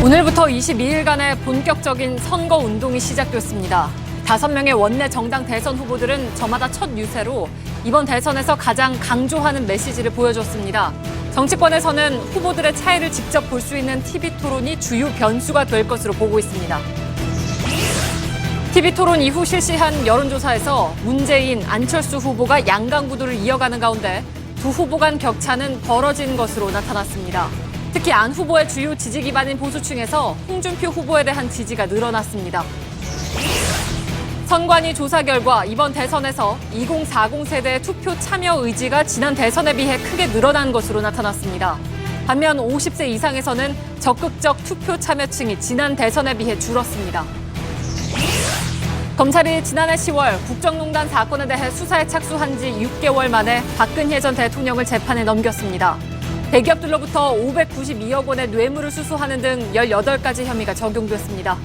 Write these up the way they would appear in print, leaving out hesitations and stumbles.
오늘부터 22일간의 본격적인 선거 운동이 시작됐습니다. 5명의 원내 정당 대선 후보들은 저마다 첫 유세로 이번 대선에서 가장 강조하는 메시지를 보여줬습니다. 정치권에서는 후보들의 차이를 직접 볼 수 있는 TV 토론이 주요 변수가 될 것으로 보고 있습니다. TV 토론 이후 실시한 여론조사에서 문재인, 안철수 후보가 양강 구도를 이어가는 가운데 두 후보 간 격차는 벌어진 것으로 나타났습니다. 특히 안 후보의 주요 지지 기반인 보수층에서 홍준표 후보에 대한 지지가 늘어났습니다. 선관위 조사 결과 이번 대선에서 2040 세대의 투표 참여 의지가 지난 대선에 비해 크게 늘어난 것으로 나타났습니다. 반면 50세 이상에서는 적극적 투표 참여층이 지난 대선에 비해 줄었습니다. 검찰이 지난해 10월 국정농단 사건에 대해 수사에 착수한 지 6개월 만에 박근혜 전 대통령을 재판에 넘겼습니다. 대기업들로부터 592억 원의 뇌물을 수수하는 등 18가지 혐의가 적용됐습니다.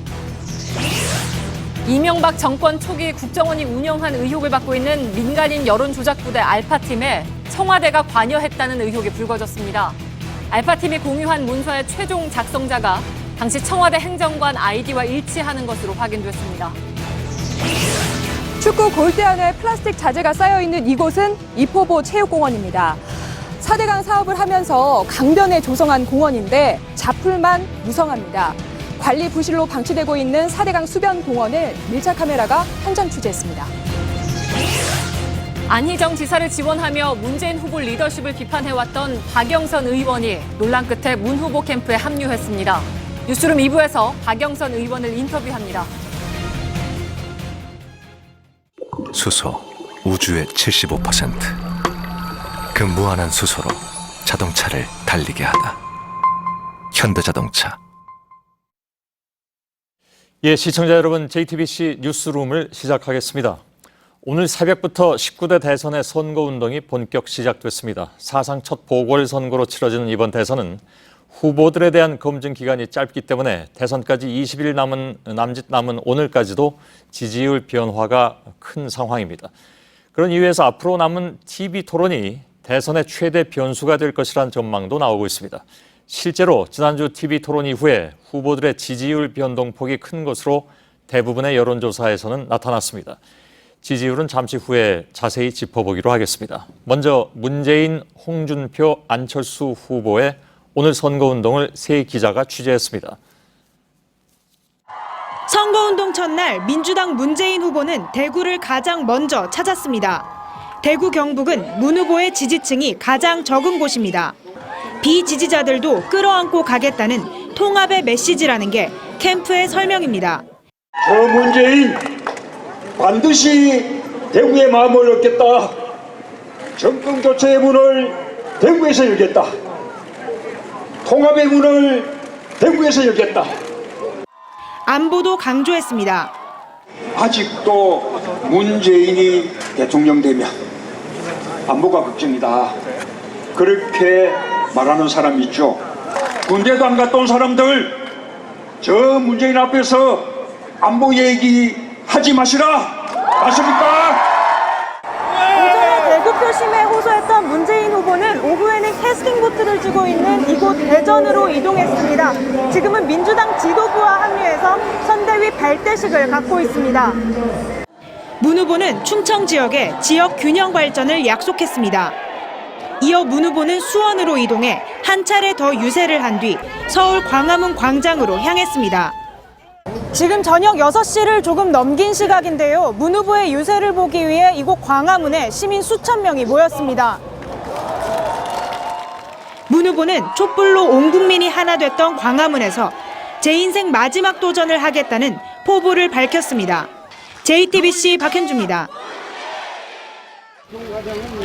이명박 정권 초기 국정원이 운영한 의혹을 받고 있는 민간인 여론조작부대 알파팀에 청와대가 관여했다는 의혹이 불거졌습니다. 알파팀이 공유한 문서의 최종 작성자가 당시 청와대 행정관 아이디와 일치하는 것으로 확인됐습니다. 축구 골대 안에 플라스틱 자재가 쌓여있는 이곳은 이포보 체육공원입니다. 4대강 사업을 하면서 강변에 조성한 공원인데 자풀만 무성합니다. 관리 부실로 방치되고 있는 4대강 수변 공원을 밀착 카메라가 현장 취재했습니다. 안희정 지사를 지원하며 문재인 후보 리더십을 비판해왔던 박영선 의원이 논란 끝에 문 후보 캠프에 합류했습니다. 뉴스룸 2부에서 박영선 의원을 인터뷰합니다. 수소, 우주의 75%. 그 무한한 수소로 자동차를 달리게 하다. 현대자동차. 예, 시청자 여러분, JTBC 뉴스룸을 시작하겠습니다. 오늘 새벽부터 19대 대선의 선거운동이 본격 시작됐습니다. 사상 첫 보궐선거로 치러지는 이번 대선은 후보들에 대한 검증 기간이 짧기 때문에 대선까지 20일 남짓 남은 오늘까지도 지지율 변화가 큰 상황입니다. 그런 이유에서 앞으로 남은 TV 토론이 대선의 최대 변수가 될 것이라는 전망도 나오고 있습니다. 실제로 지난주 TV 토론 이후에 후보들의 지지율 변동폭이 큰 것으로 대부분의 여론조사에서는 나타났습니다. 지지율은 잠시 후에 자세히 짚어보기로 하겠습니다. 먼저 문재인, 홍준표, 안철수 후보의 오늘 선거운동을 세 기자가 취재했습니다. 선거운동 첫날 민주당 문재인 후보는 대구를 가장 먼저 찾았습니다. 대구 경북은 문 후보의 지지층이 가장 적은 곳입니다. 비지지자들도 끌어안고 가겠다는 통합의 메시지라는 게 캠프의 설명입니다. 저 문재인 반드시 대구의 마음을 얻겠다. 정권 교체의 문을 대구에서 열겠다. 통합의 문을 대구에서 열겠다. 안보도 강조했습니다. 아직도 문재인이 대통령 되면 안보가 걱정이다. 그렇게 말하는 사람 있죠. 군대도 안 갔다 온 사람들, 저 문재인 앞에서 안보 얘기 하지 마시라. 아십니까? 오전에 대구 표심에 호소했던 문재인 후보는 오후에는 캐스팅보트를 쥐고 있는 이곳 대전으로 이동했습니다. 지금은 민주당 지도부와 합류해서 선대위 발대식을 갖고 있습니다. 문 후보는 충청 지역에 지역 균형 발전을 약속했습니다. 이어 문 후보는 수원으로 이동해 한 차례 더 유세를 한 뒤 서울 광화문 광장으로 향했습니다. 지금 저녁 6시를 조금 넘긴 시각인데요. 문 후보의 유세를 보기 위해 이곳 광화문에 시민 수천 명이 모였습니다. 문 후보는 촛불로 온 국민이 하나 됐던 광화문에서 제 인생 마지막 도전을 하겠다는 포부를 밝혔습니다. JTBC 박현주입니다.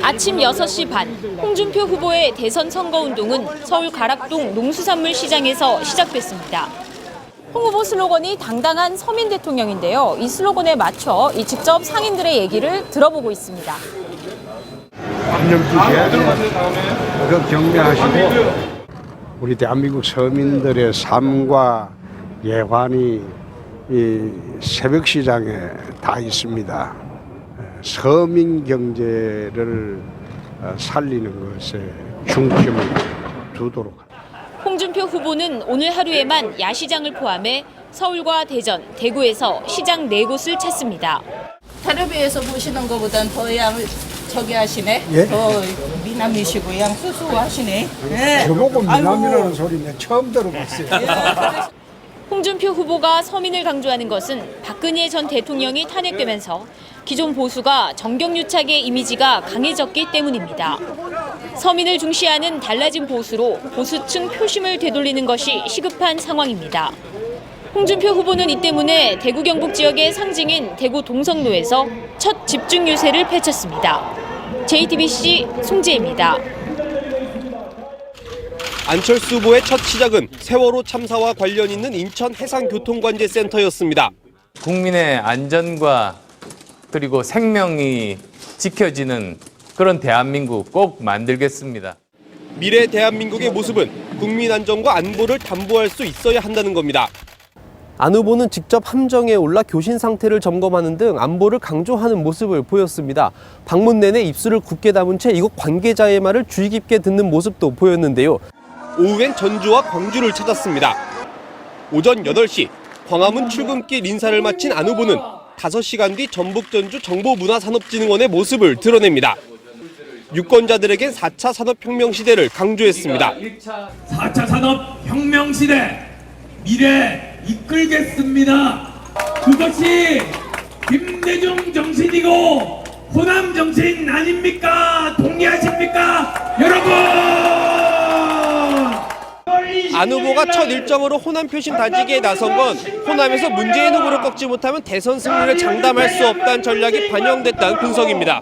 아침 6시 반, 홍준표 후보의 대선 선거운동은 서울 가락동 농수산물 시장에서 시작됐습니다. 홍 후보 슬로건이 당당한 서민 대통령인데요. 이 슬로건에 맞춰 직접 상인들의 얘기를 들어보고 있습니다. 안녕주시에 그 격려하시고 우리 대한민국 서민들의 삶과 예환이 이 새벽 시장에 다 있습니다. 서민 경제를 살리는 것에 중점을 두도록 합니다. 홍준표 후보는 오늘 하루에만 야시장을 포함해 서울과 대전, 대구에서 시장 4곳을 찾습니다. 텔레비에서 보시는 것보단 더 저기 하시네. 예? 더 미남이시고 그냥 수수하시네. 네. 저보고 미남이라는 아이고. 소리는 처음 들어봤어요. 홍준표 후보가 서민을 강조하는 것은 박근혜 전 대통령이 탄핵되면서 기존 보수가 정경유착의 이미지가 강해졌기 때문입니다. 서민을 중시하는 달라진 보수로 보수층 표심을 되돌리는 것이 시급한 상황입니다. 홍준표 후보는 이 때문에 대구 경북 지역의 상징인 대구 동성로에서 첫 집중 유세를 펼쳤습니다. JTBC 송지혜입니다. 안철수 후보의 첫 시작은 세월호 참사와 관련 있는 인천 해상교통관제센터였습니다. 국민의 안전과 그리고 생명이 지켜지는 그런 대한민국 꼭 만들겠습니다. 미래 대한민국의 모습은 국민 안전과 안보를 담보할 수 있어야 한다는 겁니다. 안 후보는 직접 함정에 올라 교신 상태를 점검하는 등 안보를 강조하는 모습을 보였습니다. 방문 내내 입술을 굳게 담은 채 이곳 관계자의 말을 주의 깊게 듣는 모습도 보였는데요. 오후엔 전주와 광주를 찾았습니다. 오전 8시 광화문 출근길 인사를 마친 안 후보는 5시간 뒤 전북 전주 정보문화산업진흥원의 모습을 드러냅니다. 유권자들에겐 4차 산업혁명 시대를 강조했습니다. 4차 산업혁명 시대 미래 이끌겠습니다. 그것이 김대중 정신이고 호남 정신 아닙니까? 동의하십니까? 여러분! 안 후보가 첫 일정으로 호남 표심 다지기에 나선 건 호남에서 문재인 후보를 꺾지 못하면 대선 승리를 장담할 수 없다는 전략이 반영됐다는 분석입니다.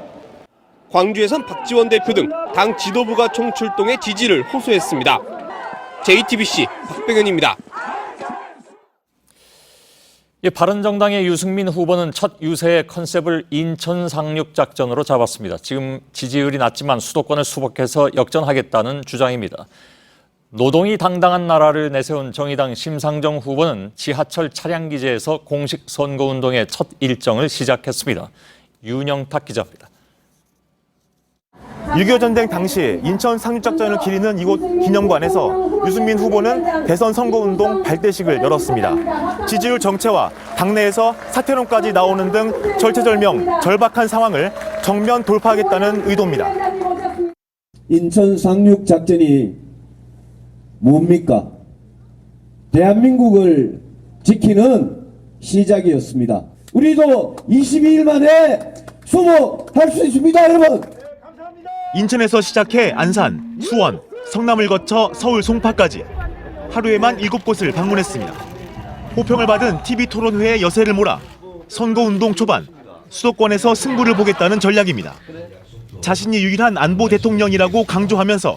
광주에선 박지원 대표 등 당 지도부가 총출동해 지지를 호소했습니다. JTBC 박병현입니다. 바른정당의 유승민 후보는 첫 유세의 컨셉을 인천 상륙 작전으로 잡았습니다. 지금 지지율이 낮지만 수도권을 수복해서 역전하겠다는 주장입니다. 노동이 당당한 나라를 내세운 정의당 심상정 후보는 지하철 차량기지에서 공식 선거운동의 첫 일정을 시작했습니다. 윤영탁 기자입니다. 6.25 전쟁 당시 인천 상륙작전을 기리는 이곳 기념관에서 유승민 후보는 대선 선거운동 발대식을 열었습니다. 지지율 정체와 당내에서 사퇴론까지 나오는 등 절체절명, 절박한 상황을 정면 돌파하겠다는 의도입니다. 인천 상륙작전이 뭡니까? 대한민국을 지키는 시작이었습니다. 우리도 22일 만에 수복할 수 있습니다, 여러분! 인천에서 시작해 안산, 수원, 성남을 거쳐 서울 송파까지 하루에만 7곳을 방문했습니다. 호평을 받은 TV토론회의 여세를 몰아 선거운동 초반 수도권에서 승부를 보겠다는 전략입니다. 자신이 유일한 안보 대통령이라고 강조하면서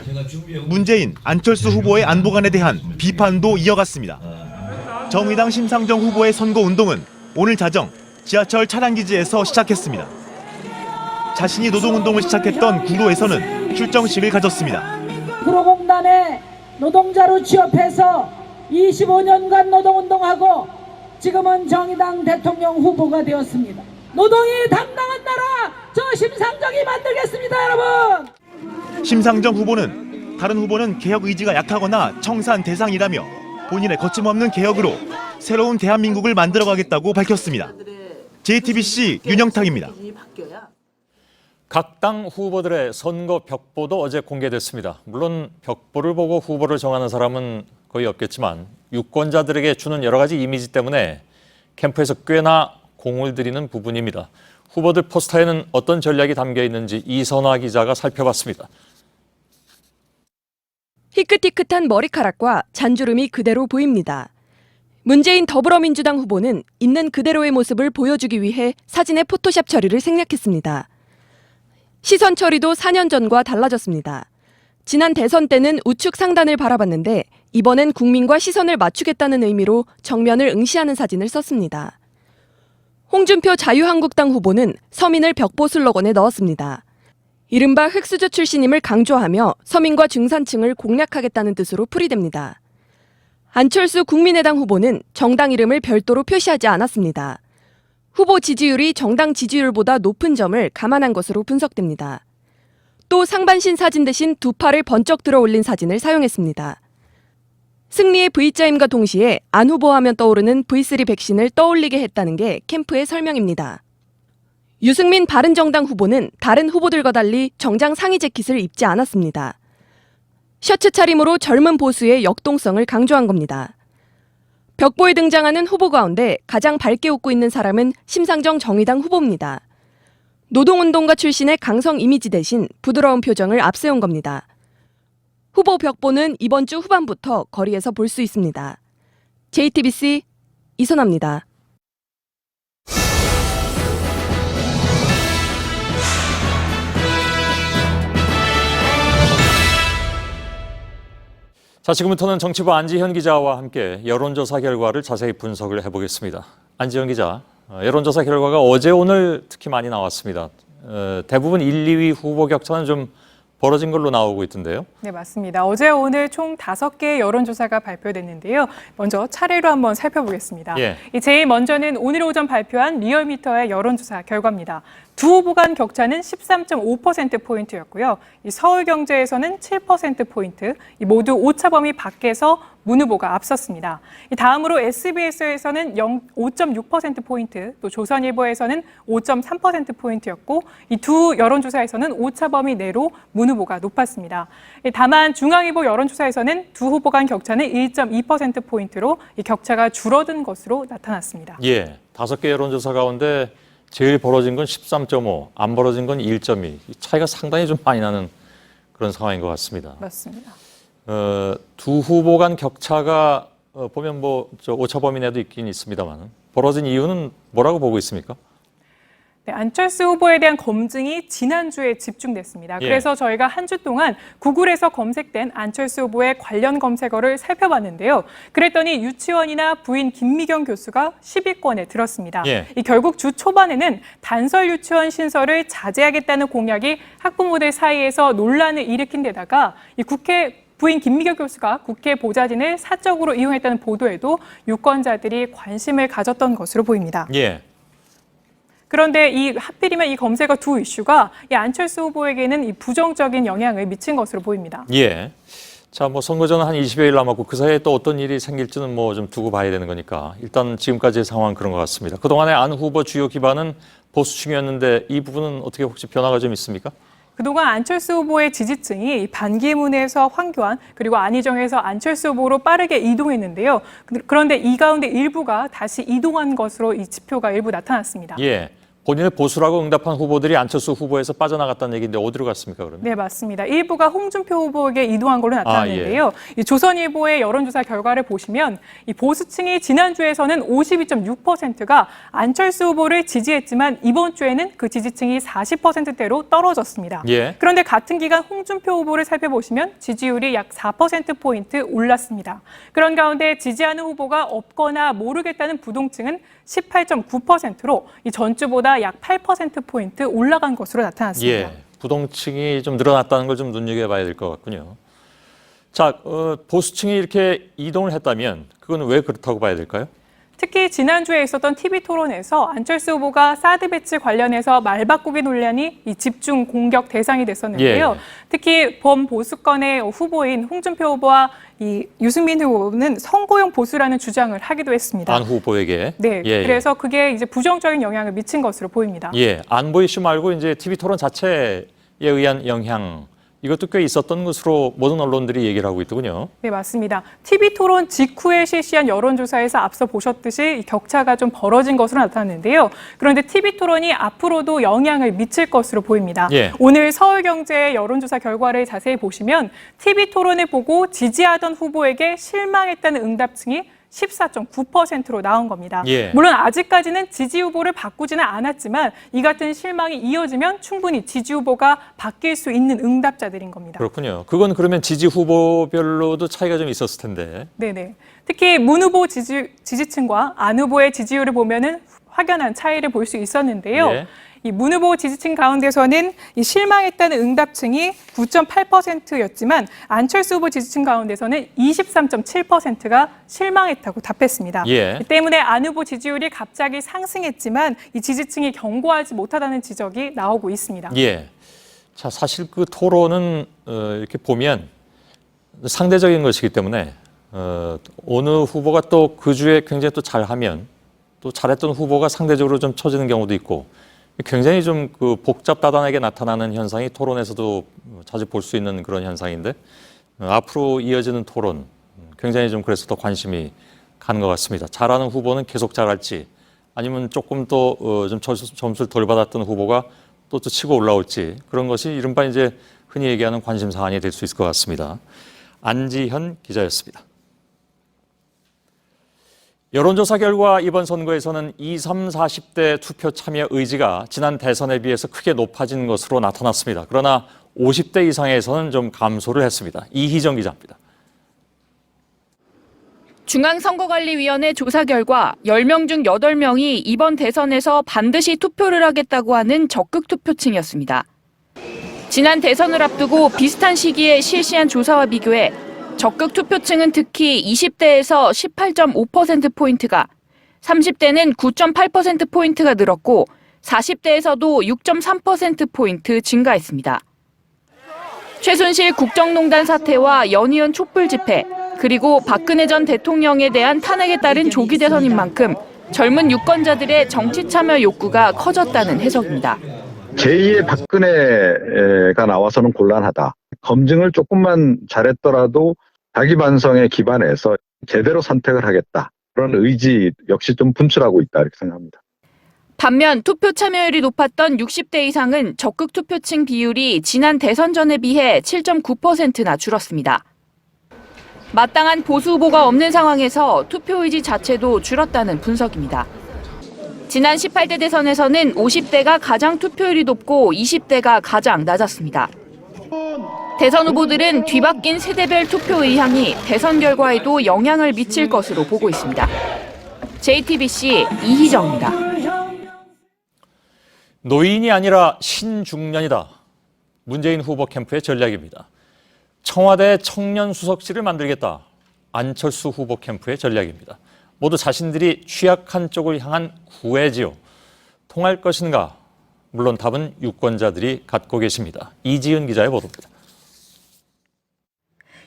문재인, 안철수 후보의 안보관에 대한 비판도 이어갔습니다. 정의당 심상정 후보의 선거운동은 오늘 자정 지하철 차량기지에서 시작했습니다. 자신이 노동운동을 시작했던 구로에서는 출정식을 가졌습니다. 구로공단에 노동자로 취업해서 25년간 노동운동하고 지금은 정의당 대통령 후보가 되었습니다. 노동이 당당한 나라, 저 심상정이 만들겠습니다, 여러분! 심상정 후보는 다른 후보는 개혁 의지가 약하거나 청산 대상이라며 본인의 거침없는 개혁으로 새로운 대한민국을 만들어가겠다고 밝혔습니다. JTBC 윤영탁입니다. 각 당 후보들의 선거 벽보도 어제 공개됐습니다. 물론 벽보를 보고 후보를 정하는 사람은 거의 없겠지만 유권자들에게 주는 여러 가지 이미지 때문에 캠프에서 꽤나 공을 들이는 부분입니다. 후보들 포스터에는 어떤 전략이 담겨 있는지 이선화 기자가 살펴봤습니다. 희끗희끗한 머리카락과 잔주름이 그대로 보입니다. 문재인 더불어민주당 후보는 있는 그대로의 모습을 보여주기 위해 사진의 포토샵 처리를 생략했습니다. 시선 처리도 4년 전과 달라졌습니다. 지난 대선 때는 우측 상단을 바라봤는데 이번엔 국민과 시선을 맞추겠다는 의미로 정면을 응시하는 사진을 썼습니다. 홍준표 자유한국당 후보는 서민을 벽보 슬로건에 넣었습니다. 이른바 흑수저 출신임을 강조하며 서민과 중산층을 공략하겠다는 뜻으로 풀이됩니다. 안철수 국민의당 후보는 정당 이름을 별도로 표시하지 않았습니다. 후보 지지율이 정당 지지율보다 높은 점을 감안한 것으로 분석됩니다. 또 상반신 사진 대신 두 팔을 번쩍 들어 올린 사진을 사용했습니다. 승리의 V자임과 동시에 안 후보하면 떠오르는 V3 백신을 떠올리게 했다는 게 캠프의 설명입니다. 유승민 바른정당 후보는 다른 후보들과 달리 정장 상의 재킷을 입지 않았습니다. 셔츠 차림으로 젊은 보수의 역동성을 강조한 겁니다. 벽보에 등장하는 후보 가운데 가장 밝게 웃고 있는 사람은 심상정 정의당 후보입니다. 노동운동가 출신의 강성 이미지 대신 부드러운 표정을 앞세운 겁니다. 후보 벽보는 이번 주 후반부터 거리에서 볼 수 있습니다. JTBC 이선아입니다. 자, 지금부터는 정치부 안지현 기자와 함께 여론조사 결과를 자세히 분석을 해보겠습니다. 안지현 기자, 여론조사 결과가 어제 오늘 특히 많이 나왔습니다. 대부분 1, 2위 후보 격차는 좀 벌어진 걸로 나오고 있던데요. 네, 맞습니다. 어제 오늘 총 5개의 여론조사가 발표됐는데요. 먼저 차례로 한번 살펴보겠습니다. 예. 제일 먼저는 오늘 오전 발표한 리얼미터의 여론조사 결과입니다. 두 후보 간 격차는 13.5%포인트였고요. 서울경제에서는 7%포인트, 모두 오차범위 밖에서 문 후보가 앞섰습니다. 다음으로 SBS에서는 5.6%포인트, 또 조선일보에서는 5.3%포인트였고 이 두 여론조사에서는 오차범위 내로 문 후보가 높았습니다. 다만 중앙일보 여론조사에서는 두 후보 간 격차는 1.2%포인트로 이 격차가 줄어든 것으로 나타났습니다. 예, 5개 여론조사 가운데 제일 벌어진 건 13.5, 안 벌어진 건 1.2. 이 차이가 상당히 좀 많이 나는 그런 상황인 것 같습니다. 맞습니다. 두 후보 간 격차가 보면 오차 범위 내도 있긴 있습니다만 벌어진 이유는 뭐라고 보고 있습니까? 네, 안철수 후보에 대한 검증이 지난주에 집중됐습니다. 예. 그래서 저희가 한 주 동안 구글에서 검색된 안철수 후보의 관련 검색어를 살펴봤는데요. 그랬더니 유치원이나 부인 김미경 교수가 10위권에 들었습니다. 예. 결국 주 초반에는 단설 유치원 신설을 자제하겠다는 공약이 학부모들 사이에서 논란을 일으킨 데다가 부인 김미경 교수가 국회 보좌진을 사적으로 이용했다는 보도에도 유권자들이 관심을 가졌던 것으로 보입니다. 예. 그런데 하필이면 이 검색어 두 이슈가 이 안철수 후보에게는 이 부정적인 영향을 미친 것으로 보입니다. 예. 자, 선거 전은 한 20여일 남았고 그 사이에 또 어떤 일이 생길지는 좀 두고 봐야 되는 거니까 일단 지금까지의 상황은 그런 것 같습니다. 그동안에 안 후보 주요 기반은 보수층이었는데 이 부분은 어떻게 혹시 변화가 좀 있습니까? 그동안 안철수 후보의 지지층이 반기문에서 황교안 그리고 안희정에서 안철수 후보로 빠르게 이동했는데요. 그런데 이 가운데 일부가 다시 이동한 것으로 이 지표가 일부 나타났습니다. 예. 본인의 보수라고 응답한 후보들이 안철수 후보에서 빠져나갔다는 얘기인데 어디로 갔습니까, 그러면? 네, 맞습니다. 일부가 홍준표 후보에게 이동한 걸로 나타났는데요. 예. 이 조선일보의 여론조사 결과를 보시면 이 보수층이 지난주에서는 52.6%가 안철수 후보를 지지했지만 이번 주에는 그 지지층이 40%대로 떨어졌습니다. 예. 그런데 같은 기간 홍준표 후보를 살펴보시면 지지율이 약 4%포인트 올랐습니다. 그런 가운데 지지하는 후보가 없거나 모르겠다는 부동층은 18.9%로 이 전주보다 약 8%포인트 올라간 것으로 나타났습니다. 예, 부동층이 좀 늘어났다는 걸 좀 눈여겨봐야 될 것 같군요. 자, 보수층이 이렇게 이동을 했다면 그건 왜 그렇다고 봐야 될까요? 특히 지난주에 있었던 TV토론에서 안철수 후보가 사드 배치 관련해서 말 바꾸기 논란이 이 집중 공격 대상이 됐었는데요. 예. 특히 범보수권의 후보인 홍준표 후보와 이 유승민 후보는 선거용 보수라는 주장을 하기도 했습니다. 안 후보에게. 네, 예, 그래서 그게 이제 부정적인 영향을 미친 것으로 보입니다. 예, 안보 이슈 말고 이제 TV 토론 자체에 의한 영향 이것도 꽤 있었던 것으로 모든 언론들이 얘기를 하고 있더군요. 네, 맞습니다. TV토론 직후에 실시한 여론조사에서 앞서 보셨듯이 격차가 좀 벌어진 것으로 나타났는데요. 그런데 TV토론이 앞으로도 영향을 미칠 것으로 보입니다. 예. 오늘 서울경제의 여론조사 결과를 자세히 보시면 TV토론을 보고 지지하던 후보에게 실망했다는 응답층이 14.9%로 나온 겁니다. 예. 물론 아직까지는 지지 후보를 바꾸지는 않았지만 이 같은 실망이 이어지면 충분히 지지 후보가 바뀔 수 있는 응답자들인 겁니다. 그렇군요. 그건 그러면 지지 후보별로도 차이가 좀 있었을 텐데. 네네. 특히 문 후보 지지층과 안 후보의 지지율을 보면은 확연한 차이를 볼 수 있었는데요. 예. 이 문 후보 지지층 가운데서는 이 실망했다는 응답층이 9.8%였지만 안철수 후보 지지층 가운데서는 23.7%가 실망했다고 답했습니다. 예. 이 때문에 안 후보 지지율이 갑자기 상승했지만 이 지지층이 견고하지 못하다는 지적이 나오고 있습니다. 예. 자, 사실 그 토론은 이렇게 보면 상대적인 것이기 때문에 어느 후보가 또 그 주에 굉장히 또 잘하면 또 잘했던 후보가 상대적으로 좀 처지는 경우도 있고 굉장히 좀 그 복잡다단하게 나타나는 현상이 토론에서도 자주 볼 수 있는 그런 현상인데 앞으로 이어지는 토론 굉장히 좀 그래서 더 관심이 가는 것 같습니다. 잘하는 후보는 계속 잘할지 아니면 조금 더 좀 점수를 덜 받았던 후보가 또 치고 올라올지 그런 것이 이른바 이제 흔히 얘기하는 관심 사안이 될 수 있을 것 같습니다. 안지현 기자였습니다. 여론조사 결과 이번 선거에서는 20, 30, 40대 투표 참여 의지가 지난 대선에 비해서 크게 높아진 것으로 나타났습니다. 그러나 50대 이상에서는 좀 감소를 했습니다. 이희정 기자입니다. 중앙선거관리위원회 조사 결과 10명 중 8명이 이번 대선에서 반드시 투표를 하겠다고 하는 적극 투표층이었습니다. 지난 대선을 앞두고 비슷한 시기에 실시한 조사와 비교해 적극 투표층은 특히 20대에서 18.5%포인트가, 30대는 9.8%포인트가 늘었고 40대에서도 6.3%포인트 증가했습니다. 최순실 국정농단 사태와 연이은 촛불 집회, 그리고 박근혜 전 대통령에 대한 탄핵에 따른 조기 대선인 만큼 젊은 유권자들의 정치 참여 욕구가 커졌다는 해석입니다. 제2의 박근혜가 나와서는 곤란하다. 검증을 조금만 잘했더라도 자기 반성에 기반해서 제대로 선택을 하겠다. 그런 의지 역시 좀 분출하고 있다 이렇게 생각합니다. 반면 투표 참여율이 높았던 60대 이상은 적극 투표층 비율이 지난 대선 전에 비해 7.9%나 줄었습니다. 마땅한 보수 후보가 없는 상황에서 투표 의지 자체도 줄었다는 분석입니다. 지난 18대 대선에서는 50대가 가장 투표율이 높고 20대가 가장 낮았습니다. 대선 후보들은 뒤바뀐 세대별 투표 의향이 대선 결과에도 영향을 미칠 것으로 보고 있습니다. JTBC 이희정입니다. 노인이 아니라 신중년이다. 문재인 후보 캠프의 전략입니다. 청와대 청년 수석실을 만들겠다. 안철수 후보 캠프의 전략입니다. 모두 자신들이 취약한 쪽을 향한 구애지요. 통할 것인가? 물론 답은 유권자들이 갖고 계십니다. 이지은 기자의 보도입니다.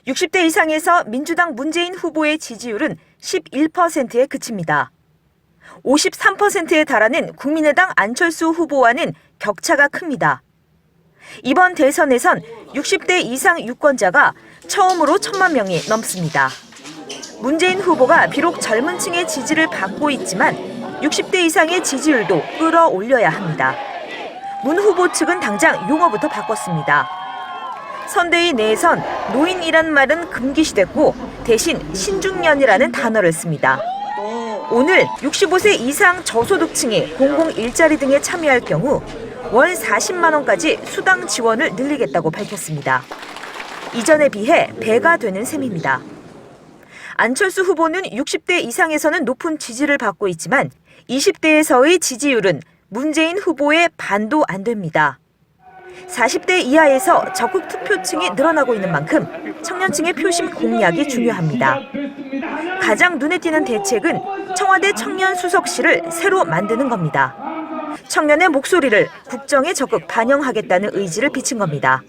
60대 이상에서 민주당 문재인 후보의 지지율은 11%에 그칩니다. 53%에 달하는 국민의당 안철수 후보와는 격차가 큽니다. 이번 대선에선 60대 이상 유권자가 처음으로 1,000만 명이 넘습니다. 문재인 후보가 비록 젊은 층의 지지를 받고 있지만 60대 이상의 지지율도 끌어올려야 합니다. 문 후보 측은 당장 용어부터 바꿨습니다. 선대위 내에선 노인이란 말은 금기시됐고 대신 신중년이라는 단어를 씁니다. 오늘 65세 이상 저소득층이 공공 일자리 등에 참여할 경우 월 40만 원까지 수당 지원을 늘리겠다고 밝혔습니다. 이전에 비해 배가 되는 셈입니다. 안철수 후보는 60대 이상에서는 높은 지지를 받고 있지만 20대에서의 지지율은 문재인 후보의 반도 안 됩니다. 40대 이하에서 적극 투표층이 늘어나고 있는 만큼 청년층의 표심 공략이 중요합니다. 가장 눈에 띄는 대책은 청와대 청년 수석실을 새로 만드는 겁니다. 청년의 목소리를 국정에 적극 반영하겠다는 의지를 비친 겁니다.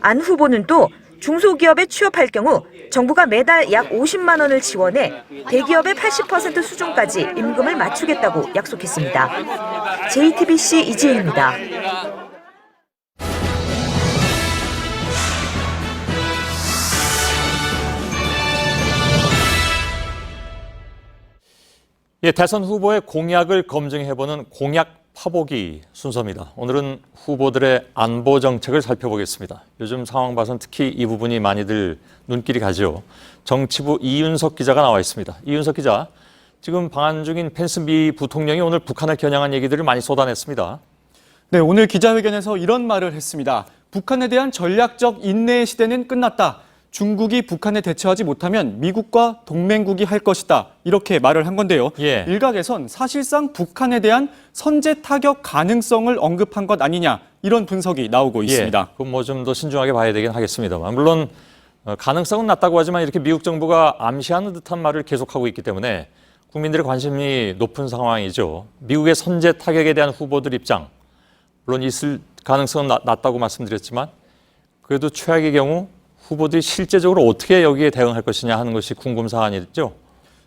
안 후보는 또 중소기업에 취업할 경우 정부가 매달 약 50만 원을 지원해 대기업의 80% 수준까지 임금을 맞추겠다고 약속했습니다. JTBC 이지혜입니다. 예, 대선 후보의 공약을 검증해보는 공약 파보기 순서입니다. 오늘은 후보들의 안보 정책을 살펴보겠습니다. 요즘 상황 봐선 특히 이 부분이 많이들 눈길이 가죠. 정치부 이윤석 기자가 나와 있습니다. 이윤석 기자, 지금 방한 중인 펜스 미 부통령이 오늘 북한을 겨냥한 얘기들을 많이 쏟아냈습니다. 네, 오늘 기자회견에서 이런 말을 했습니다. 북한에 대한 전략적 인내의 시대는 끝났다. 중국이 북한에 대처하지 못하면 미국과 동맹국이 할 것이다. 이렇게 말을 한 건데요. 예. 일각에선 사실상 북한에 대한 선제 타격 가능성을 언급한 것 아니냐. 이런 분석이 나오고 있습니다. 그럼 뭐 좀 더 신중하게 봐야 되긴 하겠습니다만. 물론 가능성은 낮다고 하지만 이렇게 미국 정부가 암시하는 듯한 말을 계속하고 있기 때문에 국민들의 관심이 높은 상황이죠. 미국의 선제 타격에 대한 후보들 입장. 물론 있을 가능성은 낮다고 말씀드렸지만 그래도 최악의 경우 후보들이 실제적으로 어떻게 여기에 대응할 것이냐 하는 것이 궁금 사안이죠.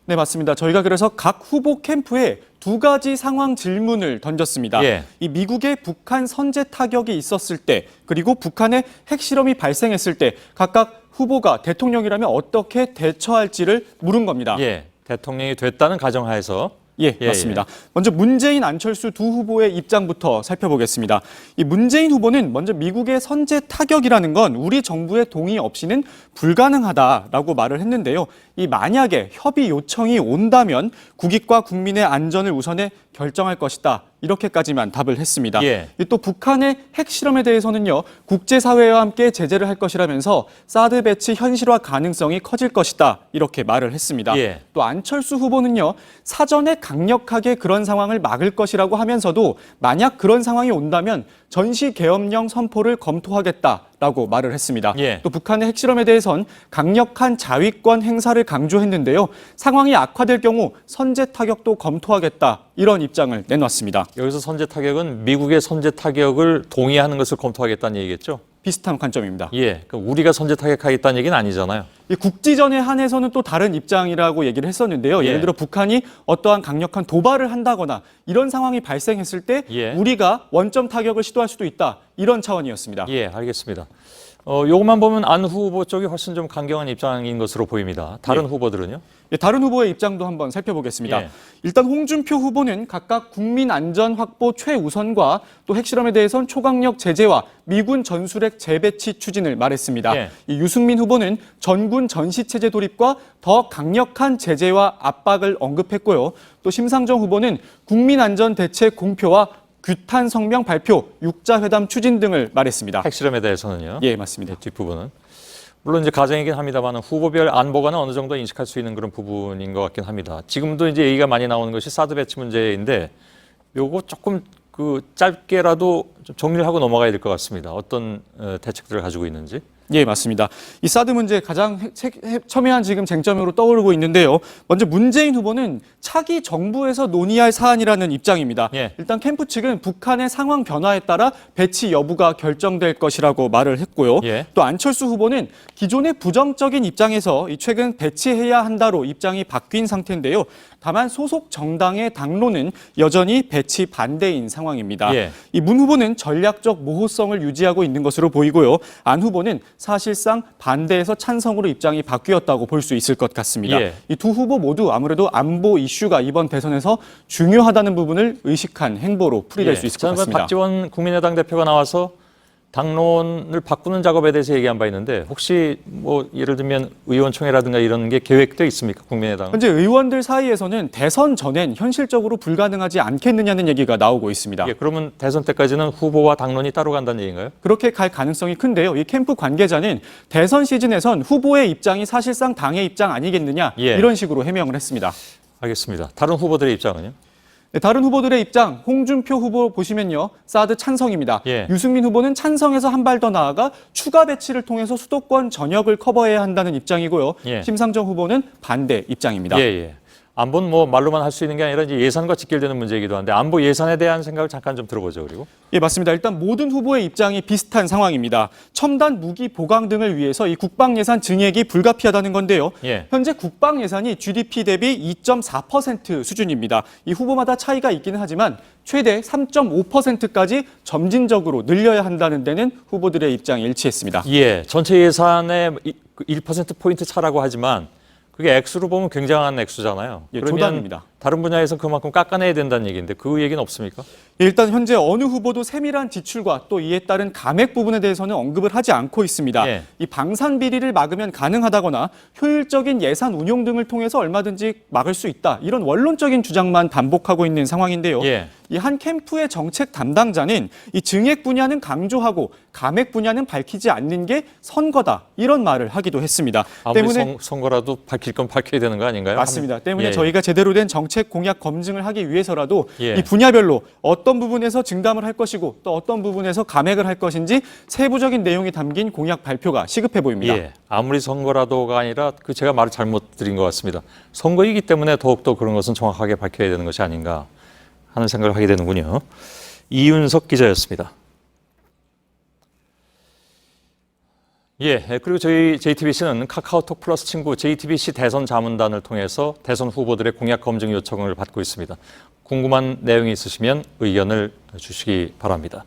네, 맞습니다. 저희가 그래서 각 후보 캠프에 두 가지 상황 질문을 던졌습니다. 예. 이 미국의 북한 선제 타격이 있었을 때, 그리고 북한의 핵실험이 발생했을 때 각각 후보가 대통령이라면 어떻게 대처할지를 물은 겁니다. 예, 대통령이 됐다는 가정하에서. 예, 맞습니다. 먼저 문재인, 안철수 두 후보의 입장부터 살펴보겠습니다. 이 문재인 후보는 먼저 미국의 선제 타격이라는 건 우리 정부의 동의 없이는 불가능하다라고 말을 했는데요. 이 만약에 협의 요청이 온다면 국익과 국민의 안전을 우선해 결정할 것이다. 이렇게까지만 답을 했습니다. 예. 또 북한의 핵실험에 대해서는요, 국제사회와 함께 제재를 할 것이라면서 사드 배치 현실화 가능성이 커질 것이다. 이렇게 말을 했습니다. 예. 또 안철수 후보는요, 사전에 강력하게 그런 상황을 막을 것이라고 하면서도 만약 그런 상황이 온다면 전시계엄령 선포를 검토하겠다라고 말을 했습니다. 예. 또 북한의 핵실험에 대해선 강력한 자위권 행사를 강조했는데요. 상황이 악화될 경우 선제 타격도 검토하겠다. 이런 입장을 내놨습니다. 여기서 선제 타격은 미국의 선제 타격을 동의하는 것을 검토하겠다는 얘기겠죠? 비슷한 관점입니다. 예, 그럼 우리가 선제 타격하겠다는 얘기는 아니잖아요. 이 국지전에 한해서는 또 다른 입장이라고 얘기를 했었는데요. 예. 예를 들어 북한이 어떠한 강력한 도발을 한다거나 이런 상황이 발생했을 때 예. 우리가 원점 타격을 시도할 수도 있다. 이런 차원이었습니다. 예, 알겠습니다. 요것만 보면 안 후보 쪽이 훨씬 좀 강경한 입장인 것으로 보입니다. 다른 예. 후보들은요? 예, 다른 후보의 입장도 한번 살펴보겠습니다. 예. 일단 홍준표 후보는 각각 국민 안전 확보 최우선과 또 핵실험에 대해선 초강력 제재와 미군 전술핵 재배치 추진을 말했습니다. 예. 이 유승민 후보는 전군 전시체제 도입과 더 강력한 제재와 압박을 언급했고요. 또 심상정 후보는 국민 안전 대책 공표와 규탄 성명 발표, 육자회담 추진 등을 말했습니다. 핵실험에 대해서는요? 예, 맞습니다. 뒷부분은. 물론 이제 가정이긴 합니다만 후보별 안보관은 어느 정도 인식할 수 있는 그런 부분인 것 같긴 합니다. 지금도 이제 얘기가 많이 나오는 것이 사드 배치 문제인데 요거 조금 짧게라도 좀 정리를 하고 넘어가야 될 것 같습니다. 어떤 대책들을 가지고 있는지. 예, 맞습니다. 이 사드 문제 가장 첨예한 지금 쟁점으로 떠오르고 있는데요. 먼저 문재인 후보는 차기 정부에서 논의할 사안이라는 입장입니다. 예. 일단 캠프 측은 북한의 상황 변화에 따라 배치 여부가 결정될 것이라고 말을 했고요. 예. 또 안철수 후보는 기존의 부정적인 입장에서 최근 배치해야 한다로 입장이 바뀐 상태인데요. 다만 소속 정당의 당론은 여전히 배치 반대인 상황입니다. 예. 이 문 후보는 전략적 모호성을 유지하고 있는 것으로 보이고요. 안 후보는 사실상 반대에서 찬성으로 입장이 바뀌었다고 볼 수 있을 것 같습니다. 예. 이 두 후보 모두 아무래도 안보 이슈가 이번 대선에서 중요하다는 부분을 의식한 행보로 풀이될 수 있을 것 같습니다. 박지원 국민의당 대표가 나와서 당론을 바꾸는 작업에 대해서 얘기한 바 있는데 혹시 뭐 예를 들면 의원총회라든가 이런 게 계획되어 있습니까? 국민의당. 현재 의원들 사이에서는 대선 전엔 현실적으로 불가능하지 않겠느냐는 얘기가 나오고 있습니다. 예, 그러면 대선 때까지는 후보와 당론이 따로 간다는 얘기인가요? 그렇게 갈 가능성이 큰데요. 이 캠프 관계자는 대선 시즌에선 후보의 입장이 사실상 당의 입장 아니겠느냐 예. 이런 식으로 해명을 했습니다. 알겠습니다. 다른 후보들의 입장은요? 네, 다른 후보들의 입장, 홍준표 후보 보시면요. 사드 찬성입니다. 예. 유승민 후보는 찬성에서 한 발 더 나아가 추가 배치를 통해서 수도권 전역을 커버해야 한다는 입장이고요. 예. 심상정 후보는 반대 입장입니다. 예. 안보는 뭐 말로만 할 수 있는 게 아니라 이제 예산과 직결되는 문제이기도 한데 안보 예산에 대한 생각을 잠깐 좀 들어보죠. 그리고 예, 맞습니다. 일단 모든 후보의 입장이 비슷한 상황입니다. 첨단 무기 보강 등을 위해서 이 국방 예산 증액이 불가피하다는 건데요. 예. 현재 국방 예산이 GDP 대비 2.4% 수준입니다. 이 후보마다 차이가 있기는 하지만 최대 3.5%까지 점진적으로 늘려야 한다는 데는 후보들의 입장이 일치했습니다. 예, 전체 예산의 1%포인트 차라고 하지만 그게 액수로 보면 굉장한 액수잖아요. 예, 그러면 조단입니다. 다른 분야에서 그만큼 깎아내야 된다는 얘기인데 그 얘기는 없습니까? 일단 현재 어느 후보도 세밀한 지출과 또 이에 따른 감액 부분에 대해서는 언급을 하지 않고 있습니다. 예. 이 방산 비리를 막으면 가능하다거나 효율적인 예산 운용 등을 통해서 얼마든지 막을 수 있다. 이런 원론적인 주장만 반복하고 있는 상황인데요. 예. 이 한 캠프의 정책 담당자는 이 증액 분야는 강조하고 감액 분야는 밝히지 않는 게 선거다. 이런 말을 하기도 했습니다. 아무리 때문에 선거라도 밝힐 건 밝혀야 되는 거 아닌가요? 맞습니다. 때문에 예. 저희가 제대로 된 정책 공약 검증을 하기 위해서라도 예. 이 분야별로 어떤 부분에서 증감을 할 것이고 또 어떤 부분에서 감액을 할 것인지 세부적인 내용이 담긴 공약 발표가 시급해 보입니다. 예. 아무리 선거라도가 아니라 제가 말을 잘못 드린 것 같습니다. 선거이기 때문에 더욱더 그런 것은 정확하게 밝혀야 되는 것이 아닌가 하는 생각을 하게 되는군요. 이윤석 기자였습니다. 예, 그리고 저희 JTBC는 카카오톡 플러스 친구 JTBC 대선 자문단을 통해서 대선 후보들의 공약 검증 요청을 받고 있습니다. 궁금한 내용이 있으시면 의견을 주시기 바랍니다.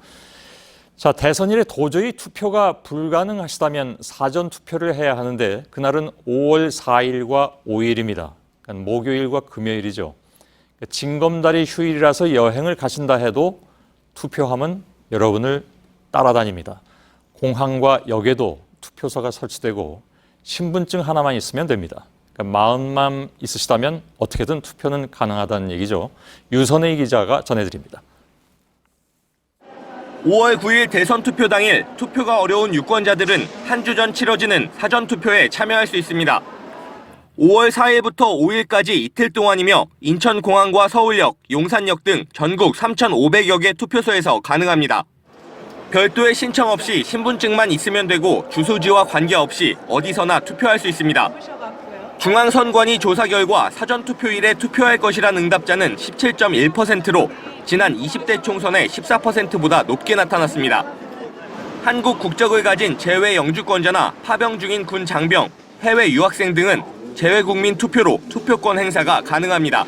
자, 대선일에 도저히 투표가 불가능하시다면 사전 투표를 해야 하는데 그날은 5월 4일과 5일입니다. 그러니까 목요일과 금요일이죠. 징검다리 휴일이라서 여행을 가신다 해도 투표함은 여러분을 따라다닙니다. 공항과 역에도 투표소가 설치되고 신분증 하나만 있으면 됩니다. 그러니까 마음만 있으시다면 어떻게든 투표는 가능하다는 얘기죠. 유선의 기자가 전해드립니다. 5월 9일 대선 투표 당일 투표가 어려운 유권자들은 한 주 전 치러지는 사전 투표에 참여할 수 있습니다. 5월 4일부터 5일까지 이틀 동안이며 인천공항과 서울역, 용산역 등 전국 3,500여 개 투표소에서 가능합니다. 별도의 신청 없이 신분증만 있으면 되고 주소지와 관계없이 어디서나 투표할 수 있습니다. 중앙선관위 조사 결과 사전투표일에 투표할 것이란 응답자는 17.1%로 지난 20대 총선의 14%보다 높게 나타났습니다. 한국 국적을 가진 재외 영주권자나 파병 중인 군 장병, 해외 유학생 등은 재외국민 투표로 투표권 행사가 가능합니다.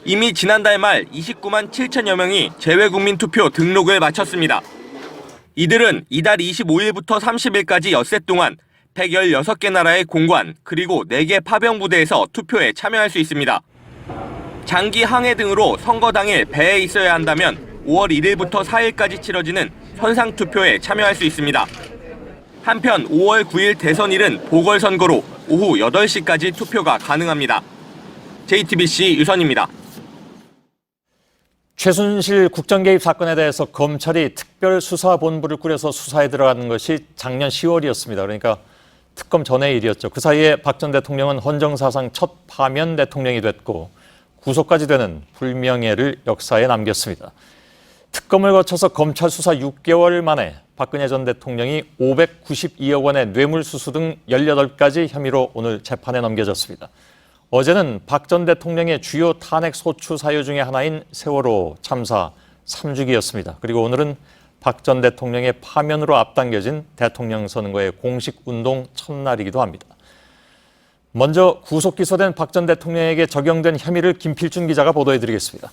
이미 지난달 말 29만 7천여 명이 재외국민 투표 등록을 마쳤습니다. 이들은 이달 25일부터 30일까지 엿새 동안 116개 나라의 공관 그리고 4개 파병 부대에서 투표에 참여할 수 있습니다. 장기 항해 등으로 선거 당일 배에 있어야 한다면 5월 1일부터 4일까지 치러지는 현상 투표에 참여할 수 있습니다. 한편 5월 9일 대선일은 보궐선거로 오후 8시까지 투표가 가능합니다. JTBC 유선입니다. 최순실 국정 개입 사건에 대해서 검찰이 특별수사본부를 꾸려서 수사에 들어가는 것이 작년 10월이었습니다. 그러니까 특검 전의 일이었죠. 그 사이에 박 전 대통령은 헌정사상 첫 파면 대통령이 됐고 구속까지 되는 불명예를 역사에 남겼습니다. 특검을 거쳐서 검찰 수사 6개월 만에 박근혜 전 대통령이 592억 원의 뇌물수수 등 18가지 혐의로 오늘 재판에 넘겨졌습니다. 어제는 박 전 대통령의 주요 탄핵 소추 사유 중에 하나인 세월호 참사 3주기였습니다. 그리고 오늘은 박 전 대통령의 파면으로 앞당겨진 대통령 선거의 공식 운동 첫날이기도 합니다. 먼저 구속 기소된 박 전 대통령에게 적용된 혐의를 김필준 기자가 보도해드리겠습니다.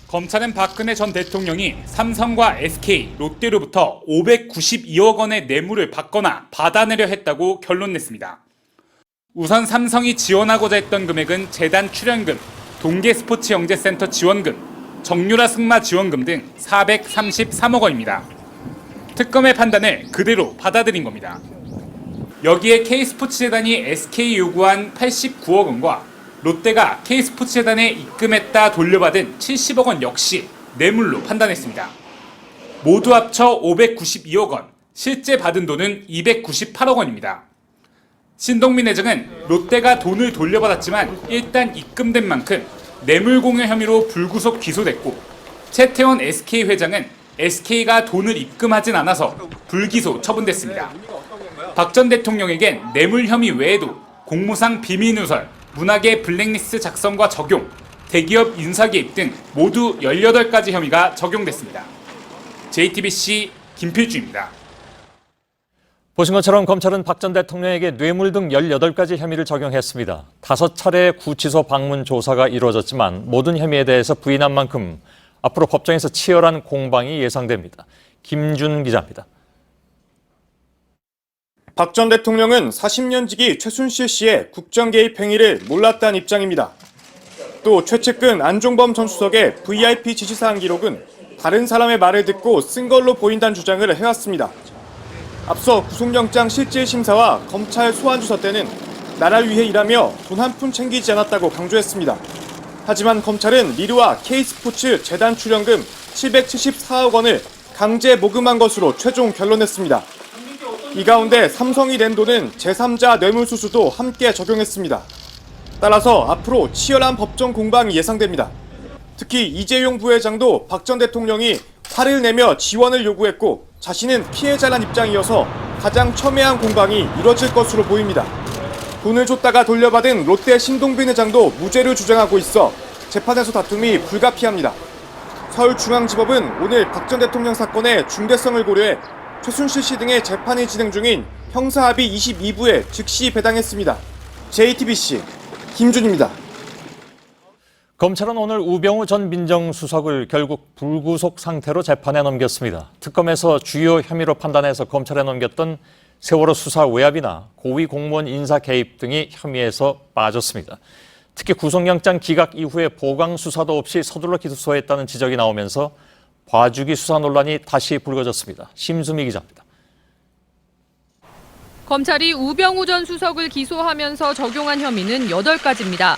검찰은 박근혜 전 대통령이 삼성과 SK, 롯데로부터 592억 원의 뇌물을 받거나 받아내려 했다고 결론냈습니다. 우선 삼성이 지원하고자 했던 금액은 재단 출연금, 동계스포츠영재센터 지원금, 정유라 승마 지원금 등 433억 원입니다. 특검의 판단을 그대로 받아들인 겁니다. 여기에 K스포츠재단이 SK 요구한 89억 원과 롯데가 K스포츠재단에 입금했다 돌려받은 70억 원 역시 뇌물로 판단했습니다. 모두 합쳐 592억 원, 실제 받은 돈은 298억 원입니다. 신동민 회장은 롯데가 돈을 돌려받았지만 일단 입금된 만큼 뇌물공여 혐의로 불구속 기소됐고 최태원 SK 회장은 SK가 돈을 입금하진 않아서 불기소 처분됐습니다. 박 전 대통령에겐 뇌물 혐의 외에도 공무상 비밀누설, 문학의 블랙리스트 작성과 적용, 대기업 인사개입 등 모두 18가지 혐의가 적용됐습니다. JTBC 김필주입니다. 보신 것처럼 검찰은 박 전 대통령에게 뇌물 등 18가지 혐의를 적용했습니다. 5차례 구치소 방문 조사가 이루어졌지만 모든 혐의에 대해서 부인한 만큼 앞으로 법정에서 치열한 공방이 예상됩니다. 김준 기자입니다. 박 전 대통령은 40년 지기 최순실 씨의 국정 개입 행위를 몰랐다는 입장입니다. 또 최측근 안종범 전 수석의 VIP 지시사항 기록은 다른 사람의 말을 듣고 쓴 걸로 보인다는 주장을 해왔습니다. 앞서 구속영장 실질심사와 검찰 소환조사 때는 나라를 위해 일하며 돈 한 푼 챙기지 않았다고 강조했습니다. 하지만 검찰은 리르와 K스포츠 재단 출연금 774억 원을 강제 모금한 것으로 최종 결론냈습니다. 이 가운데 삼성이 낸 돈은 제3자 뇌물수수도 함께 적용했습니다. 따라서 앞으로 치열한 법정 공방이 예상됩니다. 특히 이재용 부회장도 박 전 대통령이 화를 내며 지원을 요구했고 자신은 피해자란 입장이어서 가장 첨예한 공방이 이뤄질 것으로 보입니다. 돈을 줬다가 돌려받은 롯데 신동빈 회장도 무죄를 주장하고 있어 재판에서 다툼이 불가피합니다. 서울중앙지법은 오늘 박 전 대통령 사건의 중대성을 고려해 최순실 씨 등의 재판이 진행 중인 형사합의 22부에 즉시 배당했습니다. JTBC 김준입니다. 검찰은 오늘 우병우 전 민정수석을 결국 불구속 상태로 재판에 넘겼습니다. 특검에서 주요 혐의로 판단해서 검찰에 넘겼던 세월호 수사 외압이나 고위 공무원 인사 개입 등이 혐의에서 빠졌습니다. 특히 구속영장 기각 이후에 보강 수사도 없이 서둘러 기소했다는 지적이 나오면서 봐주기 수사 논란이 다시 불거졌습니다. 심수미 기자입니다. 검찰이 우병우 전 수석을 기소하면서 적용한 혐의는 8가지입니다.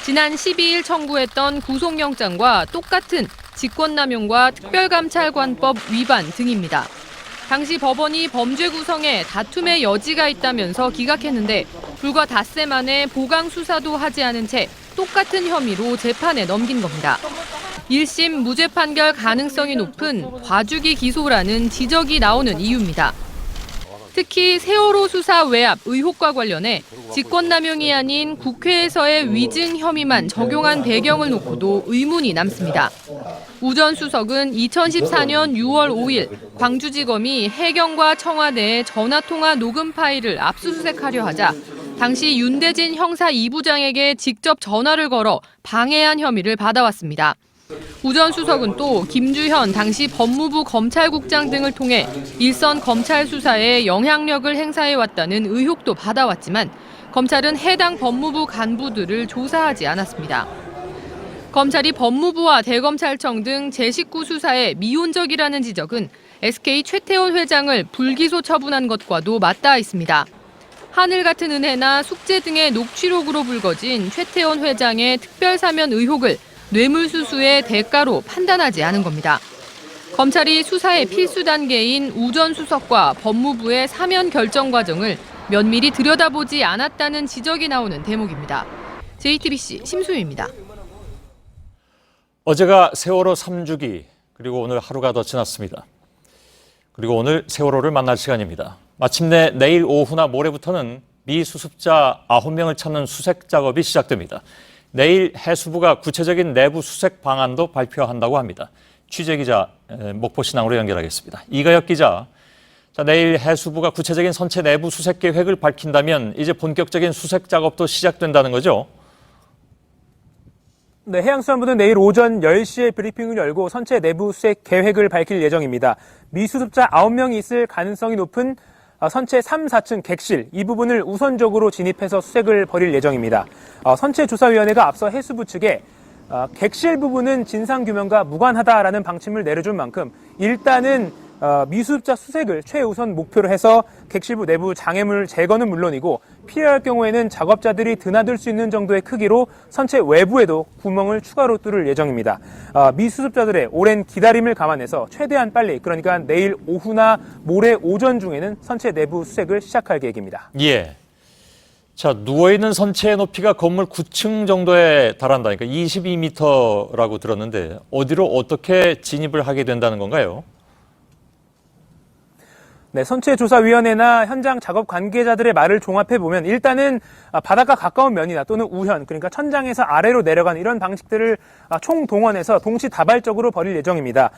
지난 12일 청구했던 구속영장과 똑같은 직권남용과 특별감찰관법 위반 등입니다. 당시 법원이 범죄 구성에 다툼의 여지가 있다면서 기각했는데 불과 닷새 만에 보강 수사도 하지 않은 채 똑같은 혐의로 재판에 넘긴 겁니다. 1심 무죄 판결 가능성이 높은 봐주기 기소라는 지적이 나오는 이유입니다. 특히 세월호 수사 외압 의혹과 관련해 직권남용이 아닌 국회에서의 위증 혐의만 적용한 배경을 놓고도 의문이 남습니다. 우 전 수석은 2014년 6월 5일 광주지검이 해경과 청와대의 전화통화 녹음 파일을 압수수색하려 하자 당시 윤대진 형사 2부장에게 직접 전화를 걸어 방해한 혐의를 받아왔습니다. 우 전 수석은 또 김주현 당시 법무부 검찰국장 등을 통해 일선 검찰 수사에 영향력을 행사해왔다는 의혹도 받아왔지만 검찰은 해당 법무부 간부들을 조사하지 않았습니다. 검찰이 법무부와 대검찰청 등 제19 수사에 미온적이라는 지적은 SK 최태원 회장을 불기소 처분한 것과도 맞닿아 있습니다. 하늘 같은 은혜나 숙제 등의 녹취록으로 불거진 최태원 회장의 특별사면 의혹을 뇌물수수의 대가로 판단하지 않은 겁니다. 검찰이 수사의 필수 단계인 우 전 수석과 법무부의 사면 결정 과정을 면밀히 들여다보지 않았다는 지적이 나오는 대목입니다. JTBC 심수희입니다. 어제가 세월호 3주기, 그리고 오늘 하루가 더 지났습니다. 그리고 오늘 세월호를 만날 시간입니다. 마침내 내일 오후나 모레부터는 미수습자 9명을 찾는 수색 작업이 시작됩니다. 내일 해수부가 구체적인 내부 수색 방안도 발표한다고 합니다. 취재기자 목포신항으로 연결하겠습니다. 이가혁 기자, 내일 해수부가 구체적인 선체 내부 수색 계획을 밝힌다면 이제 본격적인 수색 작업도 시작된다는 거죠? 네, 해양수산부는 내일 오전 10시에 브리핑을 열고 선체 내부 수색 계획을 밝힐 예정입니다. 미수습자 9명이 있을 가능성이 높은 선체 3, 4층 객실 이 부분을 우선적으로 진입해서 수색을 벌일 예정입니다. 선체조사위원회가 앞서 해수부 측에 객실 부분은 진상규명과 무관하다라는 방침을 내려준 만큼 일단은 미수습자 수색을 최우선 목표로 해서 객실부 내부 장애물 제거는 물론이고 필요할 경우에는 작업자들이 드나들 수 있는 정도의 크기로 선체 외부에도 구멍을 추가로 뚫을 예정입니다. 미수습자들의 오랜 기다림을 감안해서 최대한 빨리, 그러니까 내일 오후나 모레 오전 중에는 선체 내부 수색을 시작할 계획입니다. 예. 자, 누워있는 선체의 높이가 건물 9층 정도에 달한다니까 22m라고 들었는데 어디로 어떻게 진입을 하게 된다는 건가요? 네, 선체조사위원회나 현장 작업 관계자들의 말을 종합해보면 일단은 바닷가 가까운 면이나 또는 우현, 그러니까 천장에서 아래로 내려가는 이런 방식들을 총동원해서 동시다발적으로 벌일 예정입니다.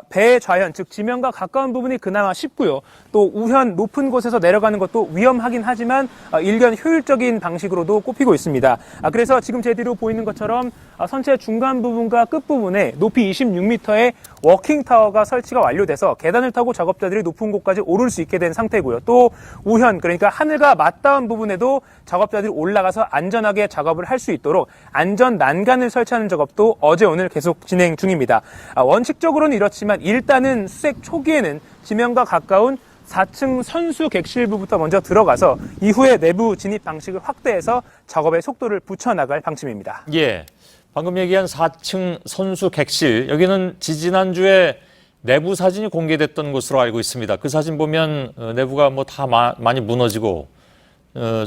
배 좌현, 즉 지면과 가까운 부분이 그나마 쉽고요. 또 우현, 높은 곳에서 내려가는 것도 위험하긴 하지만 일견 효율적인 방식으로도 꼽히고 있습니다. 그래서 지금 제 뒤로 보이는 것처럼 선체 중간 부분과 끝부분에 높이 26m의 워킹타워가 설치가 완료돼서 계단을 타고 작업자들이 높은 곳까지 오를 수 있게 된 상태고요. 또 우현, 그러니까 하늘과 맞닿은 부분에도 작업자들이 올라가서 안전하게 작업을 할 수 있도록 안전 난간을 설치하는 작업도 어제 오늘 계속 진행 중입니다. 원칙적으로는 이렇지만 일단은 수색 초기에는 지면과 가까운 4층 선수 객실부부터 먼저 들어가서 이후에 내부 진입 방식을 확대해서 작업의 속도를 붙여나갈 방침입니다. 예, 방금 얘기한 4층 선수 객실, 여기는 지지난주에 내부 사진이 공개됐던 것으로 알고 있습니다. 그 사진 보면 내부가 뭐 다 많이 무너지고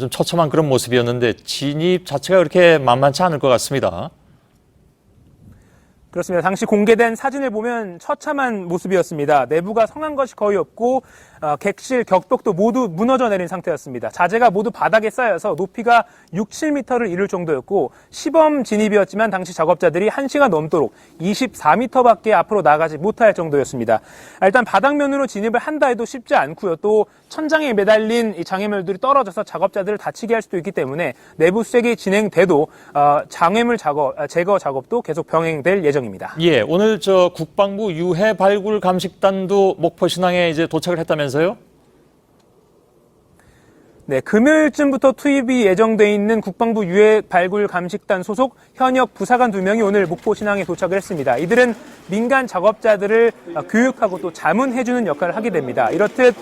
좀 처참한 그런 모습이었는데 진입 자체가 그렇게 만만치 않을 것 같습니다. 그렇습니다. 당시 공개된 사진을 보면 처참한 모습이었습니다. 내부가 성한 것이 거의 없고 객실, 격벽도 모두 무너져 내린 상태였습니다. 자재가 모두 바닥에 쌓여서 높이가 6, 7m를 이룰 정도였고 시범 진입이었지만 당시 작업자들이 1시간 넘도록 24m밖에 앞으로 나가지 못할 정도였습니다. 일단 바닥면으로 진입을 한다 해도 쉽지 않고요. 또 천장에 매달린 이 장애물들이 떨어져서 작업자들을 다치게 할 수도 있기 때문에 내부 수색이 진행돼도 장애물 제거 작업도 계속 병행될 예정입니다. 예, 오늘 국방부 유해 발굴 감식단도 목포 신항에 이제 도착을 했다면서요? 네, 금요일쯤부터 투입이 예정돼 있는 국방부 유해 발굴 감식단 소속 현역 부사관 2명이 오늘 목포 신항에 도착을 했습니다. 이들은 민간 작업자들을 교육하고 또 자문해주는 역할을 하게 됩니다. 이렇듯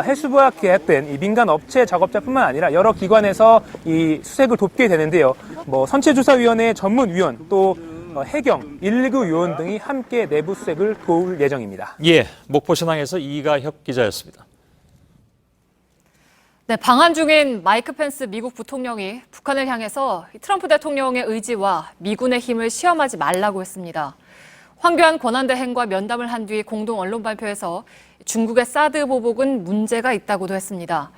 해수부와 계약된 이 민간 업체 작업자뿐만 아니라 여러 기관에서 이 수색을 돕게 되는데요. 선체조사위원회 전문위원 또 해경, 119 요원 등이 함께 내부 수색을 도울 예정입니다. 예, 목포 신항에서 이가혁 기자였습니다. 네, 방한 중인 마이크 펜스 미국 부통령이 북한을 향해서 트럼프 대통령의 의지와 미군의 힘을 시험하지 말라고 했습니다. 황교안 권한대행과 면담을 한 뒤 공동 언론 발표에서 중국의 사드 보복은 문제가 있다고도 했습니다.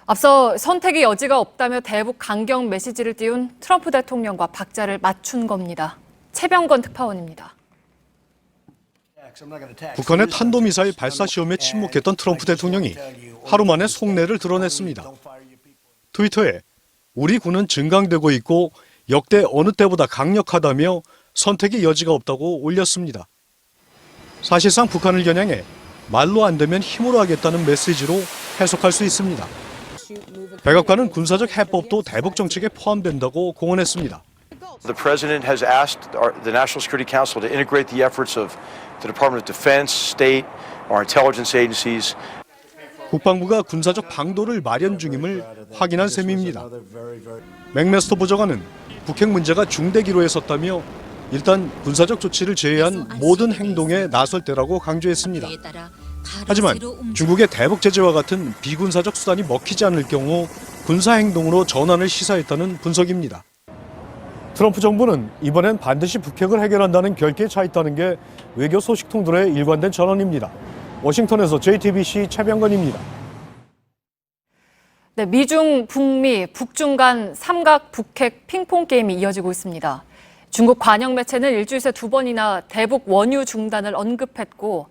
앞서 선택의 여지가 없다며 대북 강경 메시지를 띄운 트럼프 대통령과 박자를 맞춘 겁니다. 최병건 특파원입니다. 북한의 탄도미사일 발사 시험에 침묵했던 트럼프 대통령이 하루 만에 속내를 드러냈습니다. 트위터에 우리 군은 증강되고 있고 역대 어느 때보다 강력하다며 선택의 여지가 없다고 올렸습니다. 사실상 북한을 겨냥해 말로 안 되면 힘으로 하겠다는 메시지로 해석할 수 있습니다. 백악관은 군사적 해법도 대북 정책에 포함된다고 공언했습니다. The President has asked the National Security Council to integrate the efforts of the Department of Defense, State, our intelligence agencies. 국방부가 군사적 방도를 마련 중임을 확인한 셈입니다. 맥메스터 보좌관은 북핵 문제가 중대기로에 섰다며 일단 군사적 조치를 제외한 모든 행동에 나설 때라고 강조했습니다. 하지만 중국의 대북 제재와 같은 비군사적 수단이 먹히지 않을 경우 군사 행동으로 전환을 시사했다는 분석입니다. 트럼프 정부는 이번엔 반드시 북핵을 해결한다는 결기에 차 있다는 게 외교 소식통들의 일관된 전언입니다. 워싱턴에서 JTBC 최병건입니다. 네, 미중, 북미, 북중 간 삼각 북핵 핑퐁 게임이 이어지고 있습니다. 중국 관영 매체는 일주일 새 2번이나 대북 원유 중단을 언급했고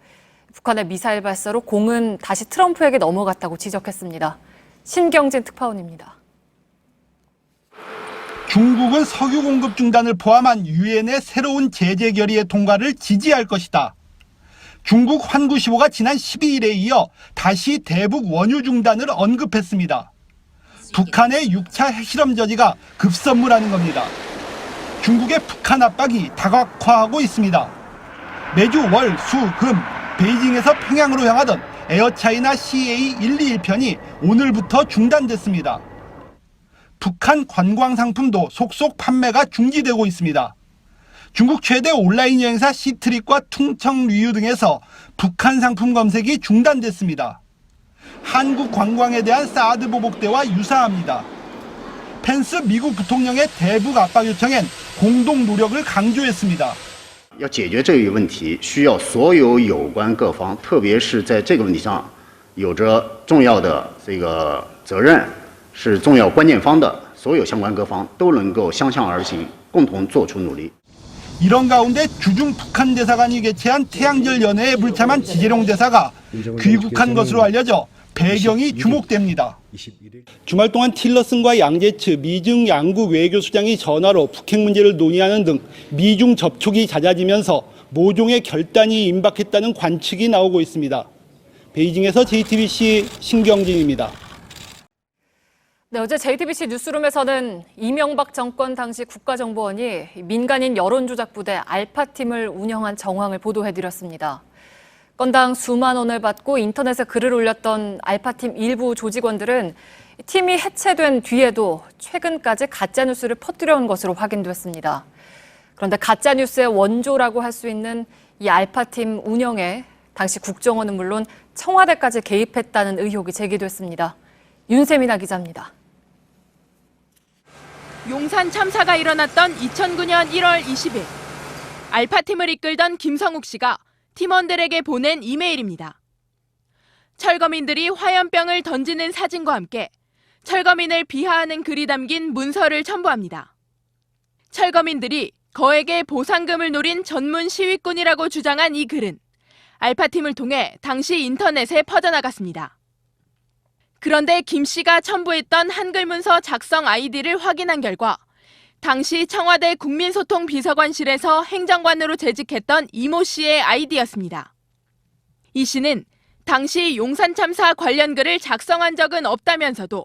북한의 미사일 발사로 공은 다시 트럼프에게 넘어갔다고 지적했습니다. 신경진 특파원입니다. 중국은 석유 공급 중단을 포함한 유엔의 새로운 제재 결의의 통과를 지지할 것이다. 중국 환구시보가 지난 12일에 이어 다시 대북 원유 중단을 언급했습니다. 북한의 6차 핵실험 저지가 급선무라는 겁니다. 중국의 북한 압박이 다각화하고 있습니다. 매주 월, 수, 금, 베이징에서 평양으로 향하던 에어차이나 CA121편이 오늘부터 중단됐습니다. 북한 관광 상품도 속속 판매가 중지되고 있습니다. 중국 최대 온라인 여행사 시트릿과 퉁청류유 등에서 북한 상품 검색이 중단됐습니다. 한국 관광에 대한 사드 보복대와 유사합니다. 펜스 미국 부통령의 대북 압박 요청엔 공동 노력을 강조했습니다. 要解决这个问题，需要所有有关各方，特别是在这个问题上有着重要的这个责任，是重要关键方的所有相关各方都能够相向而行，共同做出努力。 이런 가운데 주중 북한 대사관이 개최한 태양절 연회에 불참한 지재룡 대사가 귀국한 것으로 알려져 배경이 주목됩니다. 주말 동안 틸러슨과 양제츠 미중 양국 외교수장이 전화로 북핵 문제를 논의하는 등 미중 접촉이 잦아지면서 모종의 결단이 임박했다는 관측이 나오고 있습니다. 베이징에서 JTBC 신경진입니다. 네, 어제 JTBC 뉴스룸에서는 이명박 정권 당시 국가정보원이 민간인 여론조작부대 알파팀을 운영한 정황을 보도해드렸습니다. 건당 수만 원을 받고 인터넷에 글을 올렸던 알파팀 일부 조직원들은 팀이 해체된 뒤에도 최근까지 가짜뉴스를 퍼뜨려온 것으로 확인됐습니다. 그런데 가짜뉴스의 원조라고 할 수 있는 이 알파팀 운영에 당시 국정원은 물론 청와대까지 개입했다는 의혹이 제기됐습니다. 윤세민아 기자입니다. 용산 참사가 일어났던 2009년 1월 20일. 알파팀을 이끌던 김성욱 씨가 팀원들에게 보낸 이메일입니다. 철거민들이 화염병을 던지는 사진과 함께 철거민을 비하하는 글이 담긴 문서를 첨부합니다. 철거민들이 거액의 보상금을 노린 전문 시위꾼이라고 주장한 이 글은 알파팀을 통해 당시 인터넷에 퍼져나갔습니다. 그런데 김 씨가 첨부했던 한글 문서 작성 아이디를 확인한 결과 당시 청와대 국민소통비서관실에서 행정관으로 재직했던 이모 씨의 아이디였습니다. 이 씨는 당시 용산 참사 관련 글을 작성한 적은 없다면서도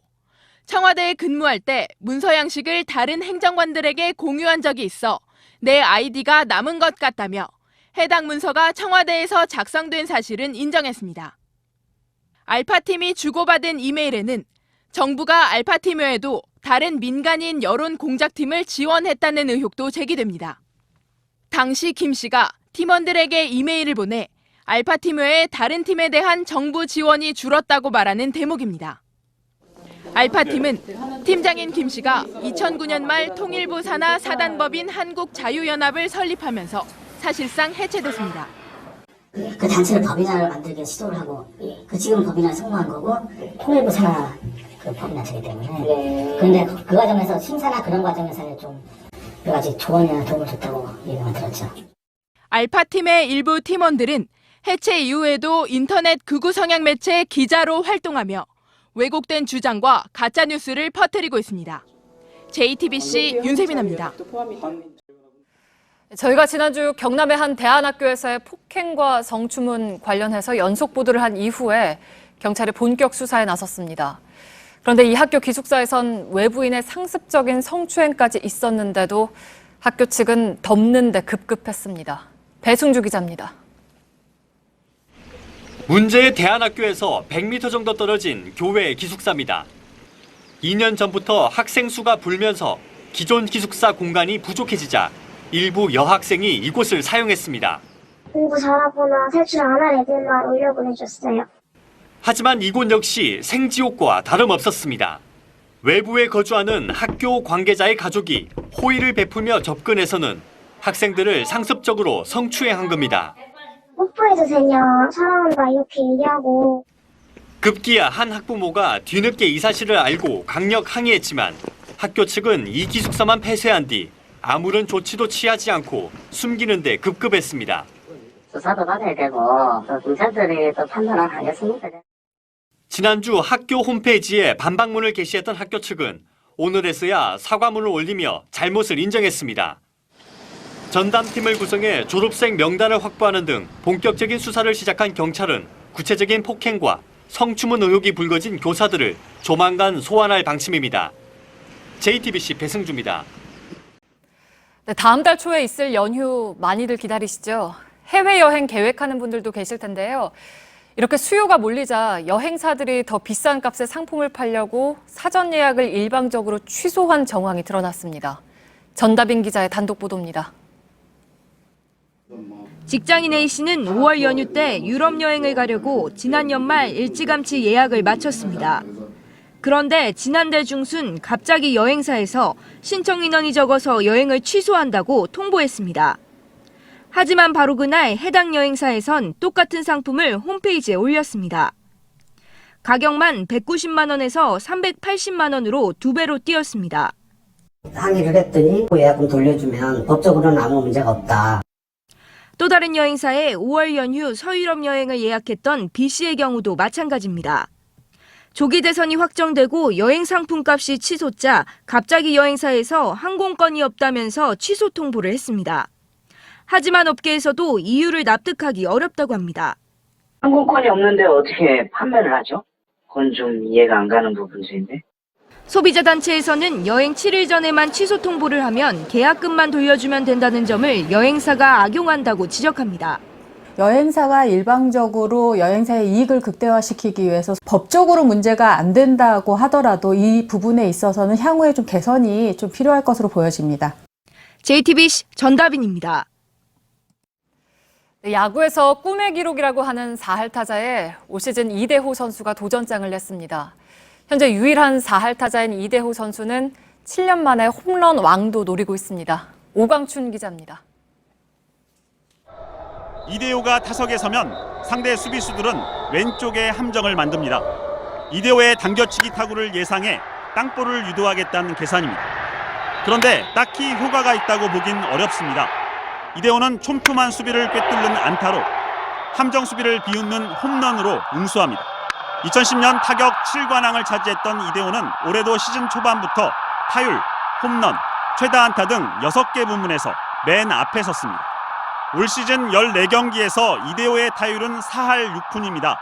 청와대에 근무할 때 문서 양식을 다른 행정관들에게 공유한 적이 있어 내 아이디가 남은 것 같다며 해당 문서가 청와대에서 작성된 사실은 인정했습니다. 알파팀이 주고받은 이메일에는 정부가 알파팀 외에도 다른 민간인 여론 공작팀을 지원했다는 의혹도 제기됩니다. 당시 김 씨가 팀원들에게 이메일을 보내 알파팀 외에 다른 팀에 대한 정부 지원이 줄었다고 말하는 대목입니다. 알파팀은 팀장인 김 씨가 2009년 말 통일부 산하 사단법인 한국자유연합을 설립하면서 사실상 해체됐습니다. 그 단체를 법인화를 만들기 시도를 하고 지금 법인화 성공한 거고 통일부 산하 그 법인화체이기 때문에 그런데 그 과정에서 심사나 그런 과정에서는 좀 여러 가지 조언이나 도움을 줬다고 얘기만 들었죠. 알파팀의 일부 팀원들은 해체 이후에도 인터넷 극우 성향 매체 기자로 활동하며 왜곡된 주장과 가짜뉴스를 퍼뜨리고 있습니다. JTBC 윤세민입니다. 저희가 지난주 경남의 한 대안학교에서의 폭행과 성추문 관련해서 연속 보도를 한 이후에 경찰이 본격 수사에 나섰습니다. 그런데 이 학교 기숙사에선 외부인의 상습적인 성추행까지 있었는데도 학교 측은 덮는 데 급급했습니다. 배승주 기자입니다. 문제의 대안학교에서 100m 정도 떨어진 교회 기숙사입니다. 2년 전부터 학생 수가 불면서 기존 기숙사 공간이 부족해지자 일부 여학생이 이곳을 사용했습니다. 공부 잘하거나 탈출 안 할 애들만 올려보내줬어요. 하지만 이곳 역시 생지옥과 다름없었습니다. 외부에 거주하는 학교 관계자의 가족이 호의를 베풀며 접근해서는 학생들을 상습적으로 성추행한 겁니다. 뽀뽀해주세요. 사랑한다 이렇게 얘기하고. 급기야 한 학부모가 뒤늦게 이 사실을 알고 강력 항의했지만 학교 측은 이 기숙사만 폐쇄한 뒤 아무런 조치도 취하지 않고 숨기는 데 급급했습니다. 수사도 받아야 되고 또 경찰들이 또 판단을 하겠습니다. 지난주 학교 홈페이지에 반박문을 게시했던 학교 측은 오늘에서야 사과문을 올리며 잘못을 인정했습니다. 전담팀을 구성해 졸업생 명단을 확보하는 등 본격적인 수사를 시작한 경찰은 구체적인 폭행과 성추문 의혹이 불거진 교사들을 조만간 소환할 방침입니다. JTBC 배승주입니다. 네, 다음 달 초에 있을 연휴 많이들 기다리시죠? 해외여행 계획하는 분들도 계실 텐데요. 이렇게 수요가 몰리자 여행사들이 더 비싼 값의 상품을 팔려고 사전 예약을 일방적으로 취소한 정황이 드러났습니다. 전다빈 기자의 단독 보도입니다. 직장인 A씨는 5월 연휴 때 유럽 여행을 가려고 지난 연말 일찌감치 예약을 마쳤습니다. 그런데 지난달 중순 갑자기 여행사에서 신청 인원이 적어서 여행을 취소한다고 통보했습니다. 하지만 바로 그날 해당 여행사에선 똑같은 상품을 홈페이지에 올렸습니다. 가격만 190만 원에서 380만 원으로 2배로 뛰었습니다. 항의를 했더니 예약금 돌려주면 법적으로는 아무 문제가 없다. 또 다른 여행사의 5월 연휴 서유럽 여행을 예약했던 B씨의 경우도 마찬가지입니다. 조기 대선이 확정되고 여행 상품값이 치솟자 갑자기 여행사에서 항공권이 없다면서 취소 통보를 했습니다. 하지만 업계에서도 이유를 납득하기 어렵다고 합니다. 항공권이 없는데 어떻게 판매를 하죠? 그건 좀 이해가 안 가는 부분인데. 소비자단체에서는 여행 7일 전에만 취소 통보를 하면 계약금만 돌려주면 된다는 점을 여행사가 악용한다고 지적합니다. 여행사가 일방적으로 여행사의 이익을 극대화시키기 위해서 법적으로 문제가 안 된다고 하더라도 이 부분에 있어서는 향후에 좀 개선이 좀 필요할 것으로 보여집니다. JTBC 전다빈입니다. 야구에서 꿈의 기록이라고 하는 4할 타자에 올 시즌 이대호 선수가 도전장을 냈습니다. 현재 유일한 4할 타자인 이대호 선수는 7년 만에 홈런 왕도 노리고 있습니다. 오광춘 기자입니다. 이대호가 타석에 서면 상대 수비수들은 왼쪽에 함정을 만듭니다. 이대호의 당겨치기 타구를 예상해 땅볼을 유도하겠다는 계산입니다. 그런데 딱히 효과가 있다고 보긴 어렵습니다. 이대호는 촘촘한 수비를 꿰뚫는 안타로 함정 수비를 비웃는 홈런으로 응수합니다. 2010년 타격 7관왕을 차지했던 이대호는 올해도 시즌 초반부터 타율, 홈런, 최다 안타 등 6개 부문에서 맨 앞에 섰습니다. 올 시즌 14경기에서 이대호의 타율은 4할 6푼입니다.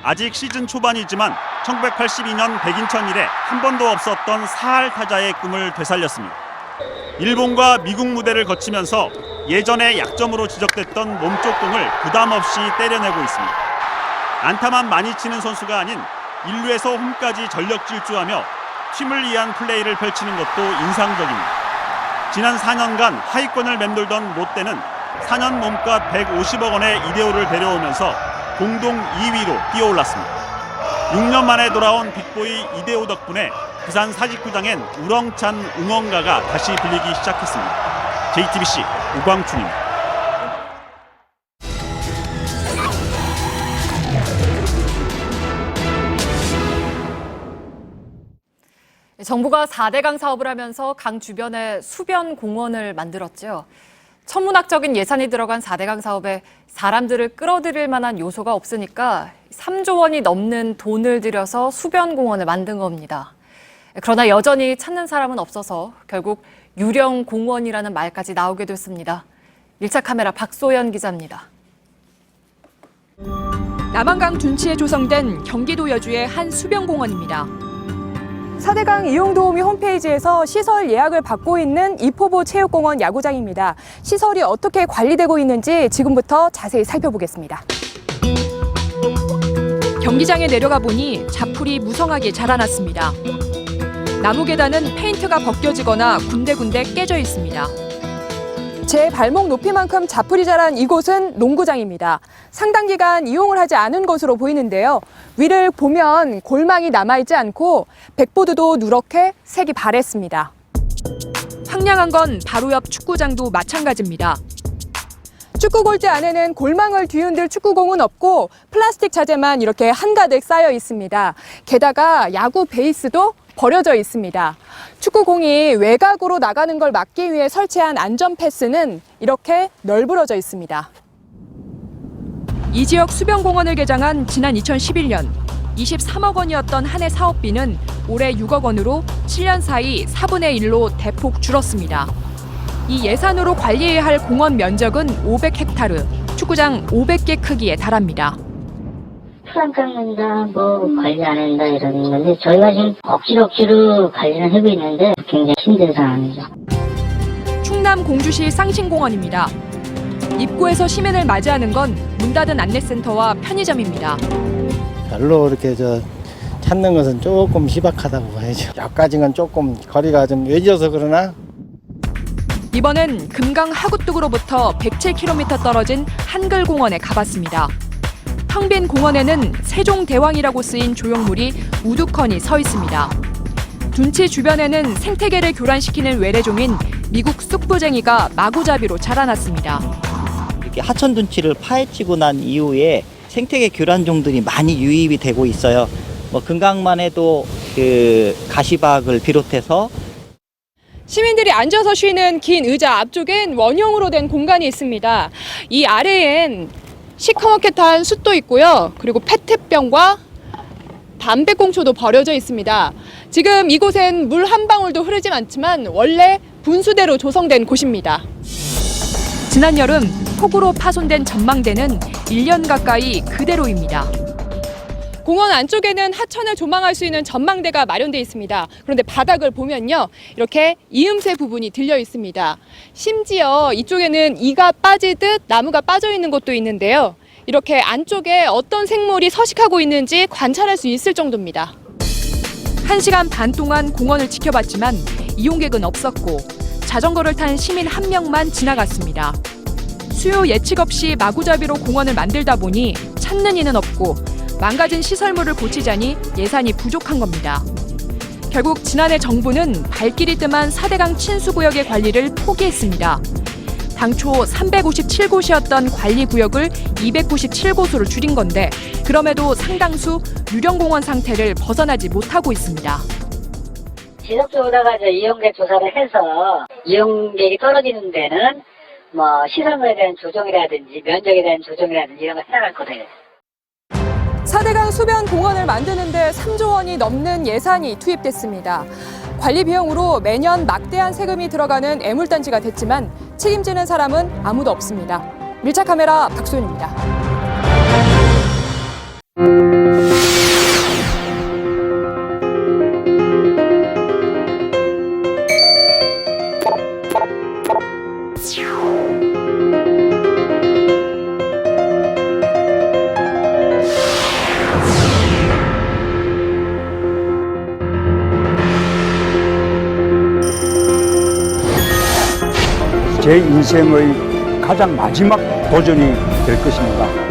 아직 시즌 초반이지만 1982년 백인천 이래 한 번도 없었던 4할 타자의 꿈을 되살렸습니다. 일본과 미국 무대를 거치면서 예전의 약점으로 지적됐던 몸쪽 공을 부담 없이 때려내고 있습니다. 안타만 많이 치는 선수가 아닌 1루에서 홈까지 전력 질주하며 팀을 위한 플레이를 펼치는 것도 인상적입니다. 지난 4년간 하위권을 맴돌던 롯데는 4년 몸값 150억 원의 이대호를 데려오면서 공동 2위로 뛰어올랐습니다. 6년 만에 돌아온 빅보이 이대호 덕분에 부산 사직구장엔 우렁찬 응원가가 다시 들리기 시작했습니다. JTBC 우광춘입니다. 정부가 4대강 사업을 하면서 강 주변에 수변 공원을 만들었죠. 천문학적인 예산이 들어간 4대강 사업에 사람들을 끌어들일 만한 요소가 없으니까 3조 원이 넘는 돈을 들여서 수변 공원을 만든 겁니다. 그러나 여전히 찾는 사람은 없어서 결국 유령 공원이라는 말까지 나오게 됐습니다. 1차 카메라 박소연 기자입니다. 남한강 둔치에 조성된 경기도 여주의 한 수변 공원입니다. 4대강 이용도우미 홈페이지에서 시설 예약을 받고 있는 이포보 체육공원 야구장입니다. 시설이 어떻게 관리되고 있는지 지금부터 자세히 살펴보겠습니다. 경기장에 내려가 보니 자풀이 무성하게 자라났습니다. 나무 계단은 페인트가 벗겨지거나 군데군데 깨져 있습니다. 제 발목 높이만큼 자풀이 자란 이곳은 농구장입니다. 상당 기간 이용을 하지 않은 것으로 보이는데요. 위를 보면 골망이 남아있지 않고 백보드도 누렇게 색이 바랬습니다. 황량한 건 바로 옆 축구장도 마찬가지입니다. 축구 골대 안에는 골망을 뒤흔들 축구공은 없고 플라스틱 자재만 이렇게 한가득 쌓여 있습니다. 게다가 야구 베이스도 버려져 있습니다. 축구공이 외곽으로 나가는 걸 막기 위해 설치한 안전 패스는 이렇게 널브러져 있습니다. 이 지역 수변공원을 개장한 지난 2011년 23억 원이었던 한 해 사업비는 올해 6억 원으로 7년 사이 4분의 1로 대폭 줄었습니다. 이 예산으로 관리해야 할 공원 면적은 500헥타르, 축구장 500개 크기에 달합니다. 풀 깎는다, 관리 안 한다 이러는 건데 저희가 지금 억지로 관리는 하고 있는데 굉장히 힘든 상황이죠. 충남 공주시 쌍신공원입니다. 입구에서 시민을 맞이하는 건 문 닫은 안내센터와 편의점입니다. 별로 이렇게 찾는 것은 조금 희박하다고 봐야죠. 여기까지는 조금 거리가 좀 외져서 그러나? 이번엔 금강 하구뚝으로부터 107km 떨어진 한글공원에 가봤습니다. 텅 빈 공원에는 세종대왕이라고 쓰인 조형물이 우두커니 서 있습니다. 둔치 주변에는 생태계를 교란시키는 외래종인 미국 쑥부쟁이가 마구잡이로 자라났습니다. 이렇게 하천 둔치를 파헤치고 난 이후에 생태계 교란종들이 많이 유입이 되고 있어요. 금강만 해도 가시박을 비롯해서 시민들이 앉아서 쉬는 긴 의자 앞쪽엔 원형으로 된 공간이 있습니다. 이 아래엔 시커멓게탄 숯도 있고요. 그리고 페트병과 담배꽁초도 버려져 있습니다. 지금 이곳엔 물 한 방울도 흐르지 않지만 원래 분수대로 조성된 곳입니다. 지난 여름 폭우로 파손된 전망대는 1년 가까이 그대로입니다. 공원 안쪽에는 하천을 조망할 수 있는 전망대가 마련되어 있습니다. 그런데 바닥을 보면요. 이렇게 이음새 부분이 들려 있습니다. 심지어 이쪽에는 이가 빠지듯 나무가 빠져 있는 곳도 있는데요. 이렇게 안쪽에 어떤 생물이 서식하고 있는지 관찰할 수 있을 정도입니다. 1시간 반 동안 공원을 지켜봤지만 이용객은 없었고 자전거를 탄 시민 한 명만 지나갔습니다. 수요 예측 없이 마구잡이로 공원을 만들다 보니 찾는 이는 없고 망가진 시설물을 고치자니 예산이 부족한 겁니다. 결국 지난해 정부는 발길이 뜸한 4대강 친수구역의 관리를 포기했습니다. 당초 357곳이었던 관리구역을 297곳으로 줄인 건데 그럼에도 상당수 유령공원 상태를 벗어나지 못하고 있습니다. 지속적으로다가 이용객 조사를 해서 이용객이 떨어지는 데는 시설물에 대한 조정이라든지 면적에 대한 조정이라든지 이런 걸 해나갈 거예요. 4대강 수변 공원을 만드는 데 3조 원이 넘는 예산이 투입됐습니다. 관리 비용으로 매년 막대한 세금이 들어가는 애물단지가 됐지만 책임지는 사람은 아무도 없습니다. 밀착 카메라 박소연입니다. 제 인생의 가장 마지막 도전이 될 것입니다.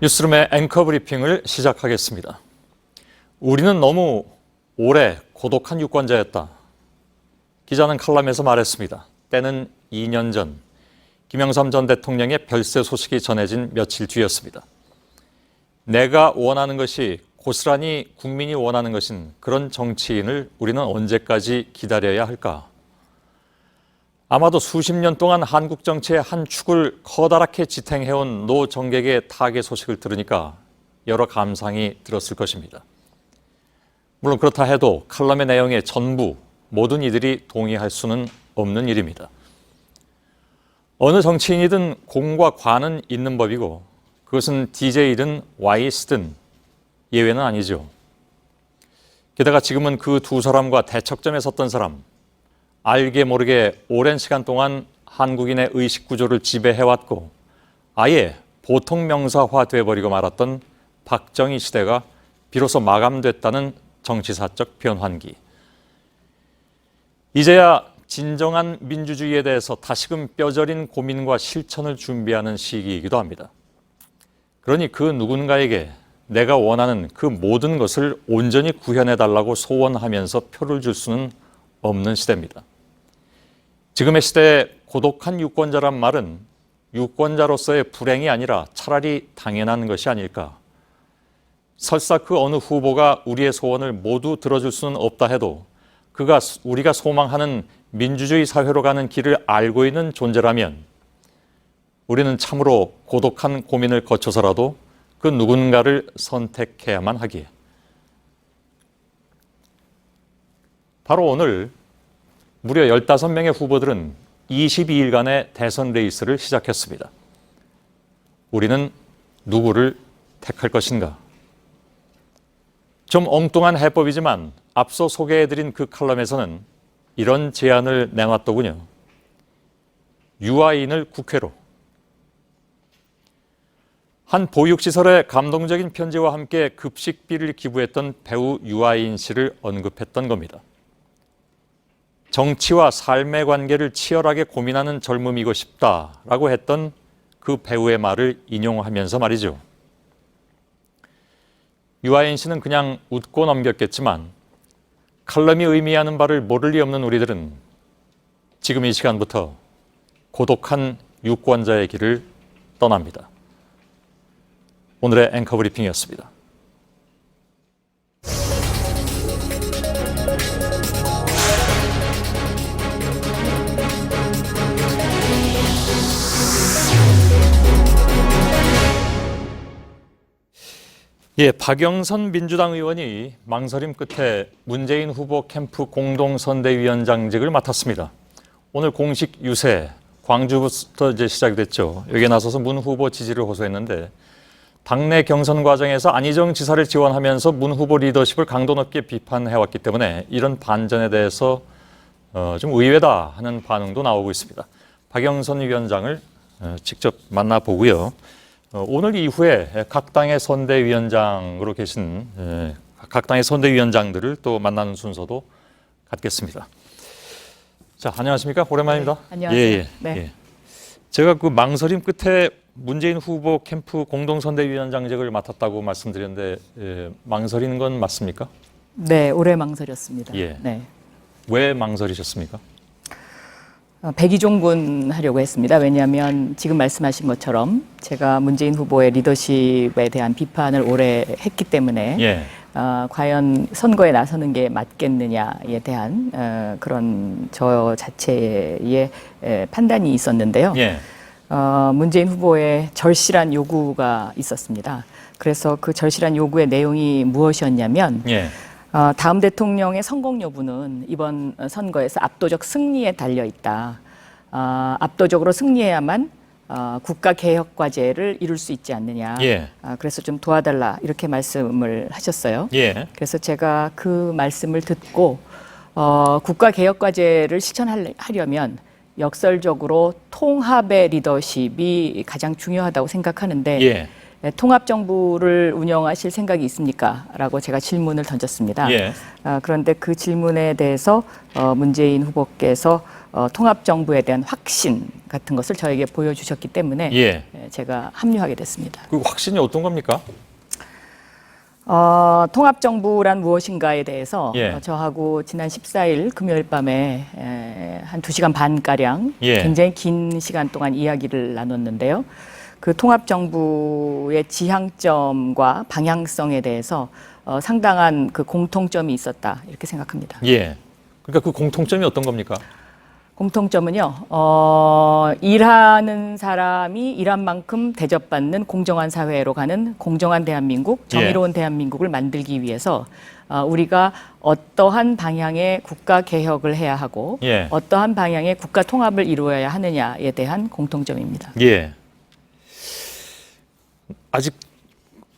뉴스룸의 앵커 브리핑을 시작하겠습니다. 우리는 너무 오래 고독한 유권자였다. 기자는 칼럼에서 말했습니다. 때는 2년 전 김영삼 전 대통령의 별세 소식이 전해진 며칠 뒤였습니다. 내가 원하는 것이 고스란히 국민이 원하는 것인 그런 정치인을 우리는 언제까지 기다려야 할까? 아마도 수십 년 동안 한국 정치의 한 축을 커다랗게 지탱해온 노 정객의 타계 소식을 들으니까 여러 감상이 들었을 것입니다. 물론 그렇다 해도 칼럼의 내용의 전부 모든 이들이 동의할 수는 없는 일입니다. 어느 정치인이든 공과 과는 있는 법이고 그것은 DJ든 Y스든 예외는 아니죠. 게다가 지금은 그 두 사람과 대척점에 섰던 사람, 알게 모르게 오랜 시간 동안 한국인의 의식 구조를 지배해왔고 아예 보통 명사화 돼버리고 말았던 박정희 시대가 비로소 마감됐다는 정치사적 변환기. 이제야 진정한 민주주의에 대해서 다시금 뼈저린 고민과 실천을 준비하는 시기이기도 합니다. 그러니 그 누군가에게 내가 원하는 그 모든 것을 온전히 구현해달라고 소원하면서 표를 줄 수는 없는 시대입니다. 지금의 시대에 고독한 유권자란 말은 유권자로서의 불행이 아니라 차라리 당연한 것이 아닐까. 설사 그 어느 후보가 우리의 소원을 모두 들어줄 수는 없다 해도 그가 우리가 소망하는 민주주의 사회로 가는 길을 알고 있는 존재라면 우리는 참으로 고독한 고민을 거쳐서라도 그 누군가를 선택해야만 하기에. 바로 오늘 무려 15명의 후보들은 22일간의 대선 레이스를 시작했습니다. 우리는 누구를 택할 것인가? 좀 엉뚱한 해법이지만 앞서 소개해드린 그 칼럼에서는 이런 제안을 내놨더군요. 유아인을 국회로. 한 보육시설에 감동적인 편지와 함께 급식비를 기부했던 배우 유아인 씨를 언급했던 겁니다. 정치와 삶의 관계를 치열하게 고민하는 젊음이고 싶다라고 했던 그 배우의 말을 인용하면서 말이죠. 유아인 씨는 그냥 웃고 넘겼겠지만 칼럼이 의미하는 바를 모를 리 없는 우리들은 지금 이 시간부터 고독한 유권자의 길을 떠납니다. 오늘의 앵커 브리핑이었습니다. 예, 박영선 민주당 의원이 망설임 끝에 문재인 후보 캠프 공동선대위원장직을 맡았습니다. 오늘 공식 유세, 광주부터 이제 시작이 됐죠. 여기에 나서서 문 후보 지지를 호소했는데 당내 경선 과정에서 안희정 지사를 지원하면서 문 후보 리더십을 강도 높게 비판해왔기 때문에 이런 반전에 대해서 좀 의외다 하는 반응도 나오고 있습니다. 박영선 위원장을 직접 만나보고요. 오늘 이후에 각 당의 선대위원장으로 계신 각 당의 선대위원장들을 또 만나는 순서도 갖겠습니다. 자, 안녕하십니까? 오랜만입니다. 네, 안녕하세요. 예. 제가 그 망설임 끝에 문재인 후보 캠프 공동선대위원장직을 맡았다고 말씀드렸는데 망설이는 건 맞습니까? 네, 오래 망설였습니다. 예. 네. 왜 망설이셨습니까? 백의종군 하려고 했습니다. 왜냐하면 지금 말씀하신 것처럼 제가 문재인 후보의 리더십에 대한 비판을 오래 했기 때문에 예. 과연 선거에 나서는 게 맞겠느냐에 대한 그런 저 자체의 판단이 있었는데요. 예. 문재인 후보의 절실한 요구가 있었습니다. 그래서 그 절실한 요구의 내용이 무엇이었냐면 예. 다음 대통령의 성공 여부는 이번 선거에서 압도적 승리에 달려 있다. 압도적으로 승리해야만 국가 개혁 과제를 이룰 수 있지 않느냐. 예. 그래서 좀 도와달라 이렇게 말씀을 하셨어요. 예. 그래서 제가 그 말씀을 듣고 국가 개혁 과제를 실천하려면 역설적으로 통합의 리더십이 가장 중요하다고 생각하는데 예. 통합 정부를 운영하실 생각이 있습니까? 라고 제가 질문을 던졌습니다. 예. 그런데 그 질문에 대해서 문재인 후보께서 통합 정부에 대한 확신 같은 것을 저에게 보여주셨기 때문에 예. 제가 합류하게 됐습니다. 그 확신이 어떤 겁니까? 통합 정부란 무엇인가에 대해서 예. 저하고 지난 14일 금요일 밤에 한 2시간 반가량 예. 굉장히 긴 시간 동안 이야기를 나눴는데요. 그 통합 정부의 지향점과 방향성에 대해서 상당한 그 공통점이 있었다 이렇게 생각합니다. 예. 그러니까 그 공통점이 어떤 겁니까? 공통점은요. 일하는 사람이 일한 만큼 대접받는 공정한 사회로 가는 공정한 대한민국, 정의로운 대한민국을 만들기 위해서 우리가 어떠한 방향의 국가 개혁을 해야 하고 예. 어떠한 방향의 국가 통합을 이루어야 하느냐에 대한 공통점입니다. 예. 아직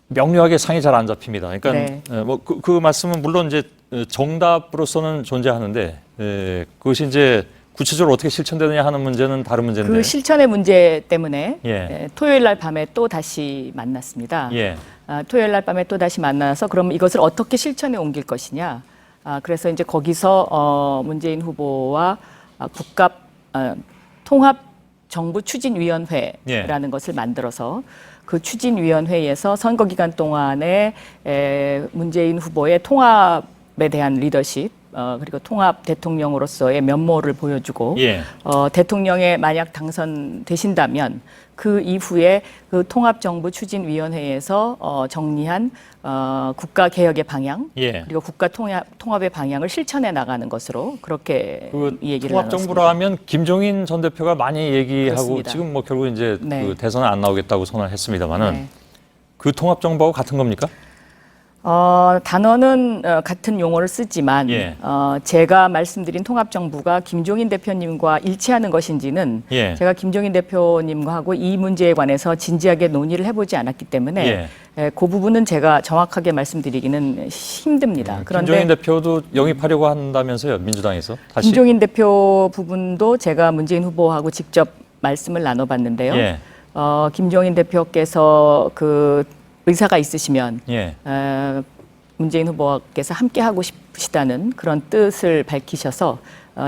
명료하게 상이 잘 안 잡힙니다. 그러니까 네. 뭐 그 말씀은 물론 이제 정답으로서는 존재하는데 그것이 이제 구체적으로 어떻게 실천되느냐 하는 문제는 다른 문제인데. 그 실천의 문제 때문에 예. 토요일 날 밤에 또 다시 만났습니다. 예. 토요일 날 밤에 또 다시 만나서 그럼 이것을 어떻게 실천에 옮길 것이냐. 그래서 이제 거기서 문재인 후보와 국가 통합 정부 추진위원회라는 것을 만들어서 그 추진위원회에서 선거 기간 동안에 문재인 후보의 통합에 대한 리더십 그리고 통합 대통령으로서의 면모를 보여주고 예. 대통령에 만약 당선되신다면 그 이후에 그 통합정부 추진위원회에서 정리한 국가 개혁의 방향 예. 그리고 국가 통합의 방향을 실천해 나가는 것으로 그렇게 이 얘기를 나눴습니다. 통합정부라 하면 김종인 전 대표가 많이 얘기하고 그렇습니다. 지금 뭐 결국 이제 네. 그 대선에 안 나오겠다고 선언을 했습니다만은 네. 그 통합정부하고 같은 겁니까? 단어는 같은 용어를 쓰지만 예. 제가 말씀드린 통합정부가 김종인 대표님과 일치하는 것인지는 예. 제가 김종인 대표님과 하고 이 문제에 관해서 진지하게 논의를 해보지 않았기 때문에 그 부분은 제가 정확하게 말씀드리기는 힘듭니다. 그런데 김종인 대표도 영입하려고 한다면서요, 민주당에서 다시? 김종인 대표 부분도 제가 문재인 후보하고 직접 말씀을 나눠봤는데요. 예. 김종인 대표께서 그 의사가 있으시면 예. 문재인 후보께서 함께 하고 싶으시다는 그런 뜻을 밝히셔서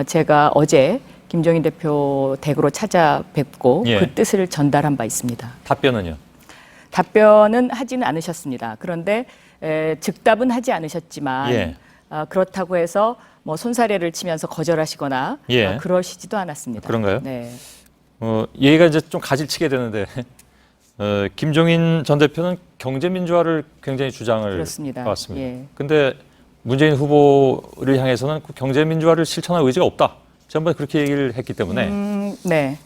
제가 어제 김종인 대표 댁으로 찾아뵙고 예. 그 뜻을 전달한 바 있습니다. 답변은요? 답변은 하지는 않으셨습니다. 그런데 즉답은 하지 않으셨지만 예. 그렇다고 해서 뭐 손사래를 치면서 거절하시거나 예. 그러시지도 않았습니다. 그런가요? 네. 얘기가 이제 좀 가지치게 되는데 김종인 전 대표는 경제민주화를 굉장히 주장을 그렇습니다. 해왔습니다. 예. 근데 문재인 후보를 향해서는 그 경제민주화를 실천할 의지가 없다. 지난번에 그렇게 얘기를 했기 때문에 네.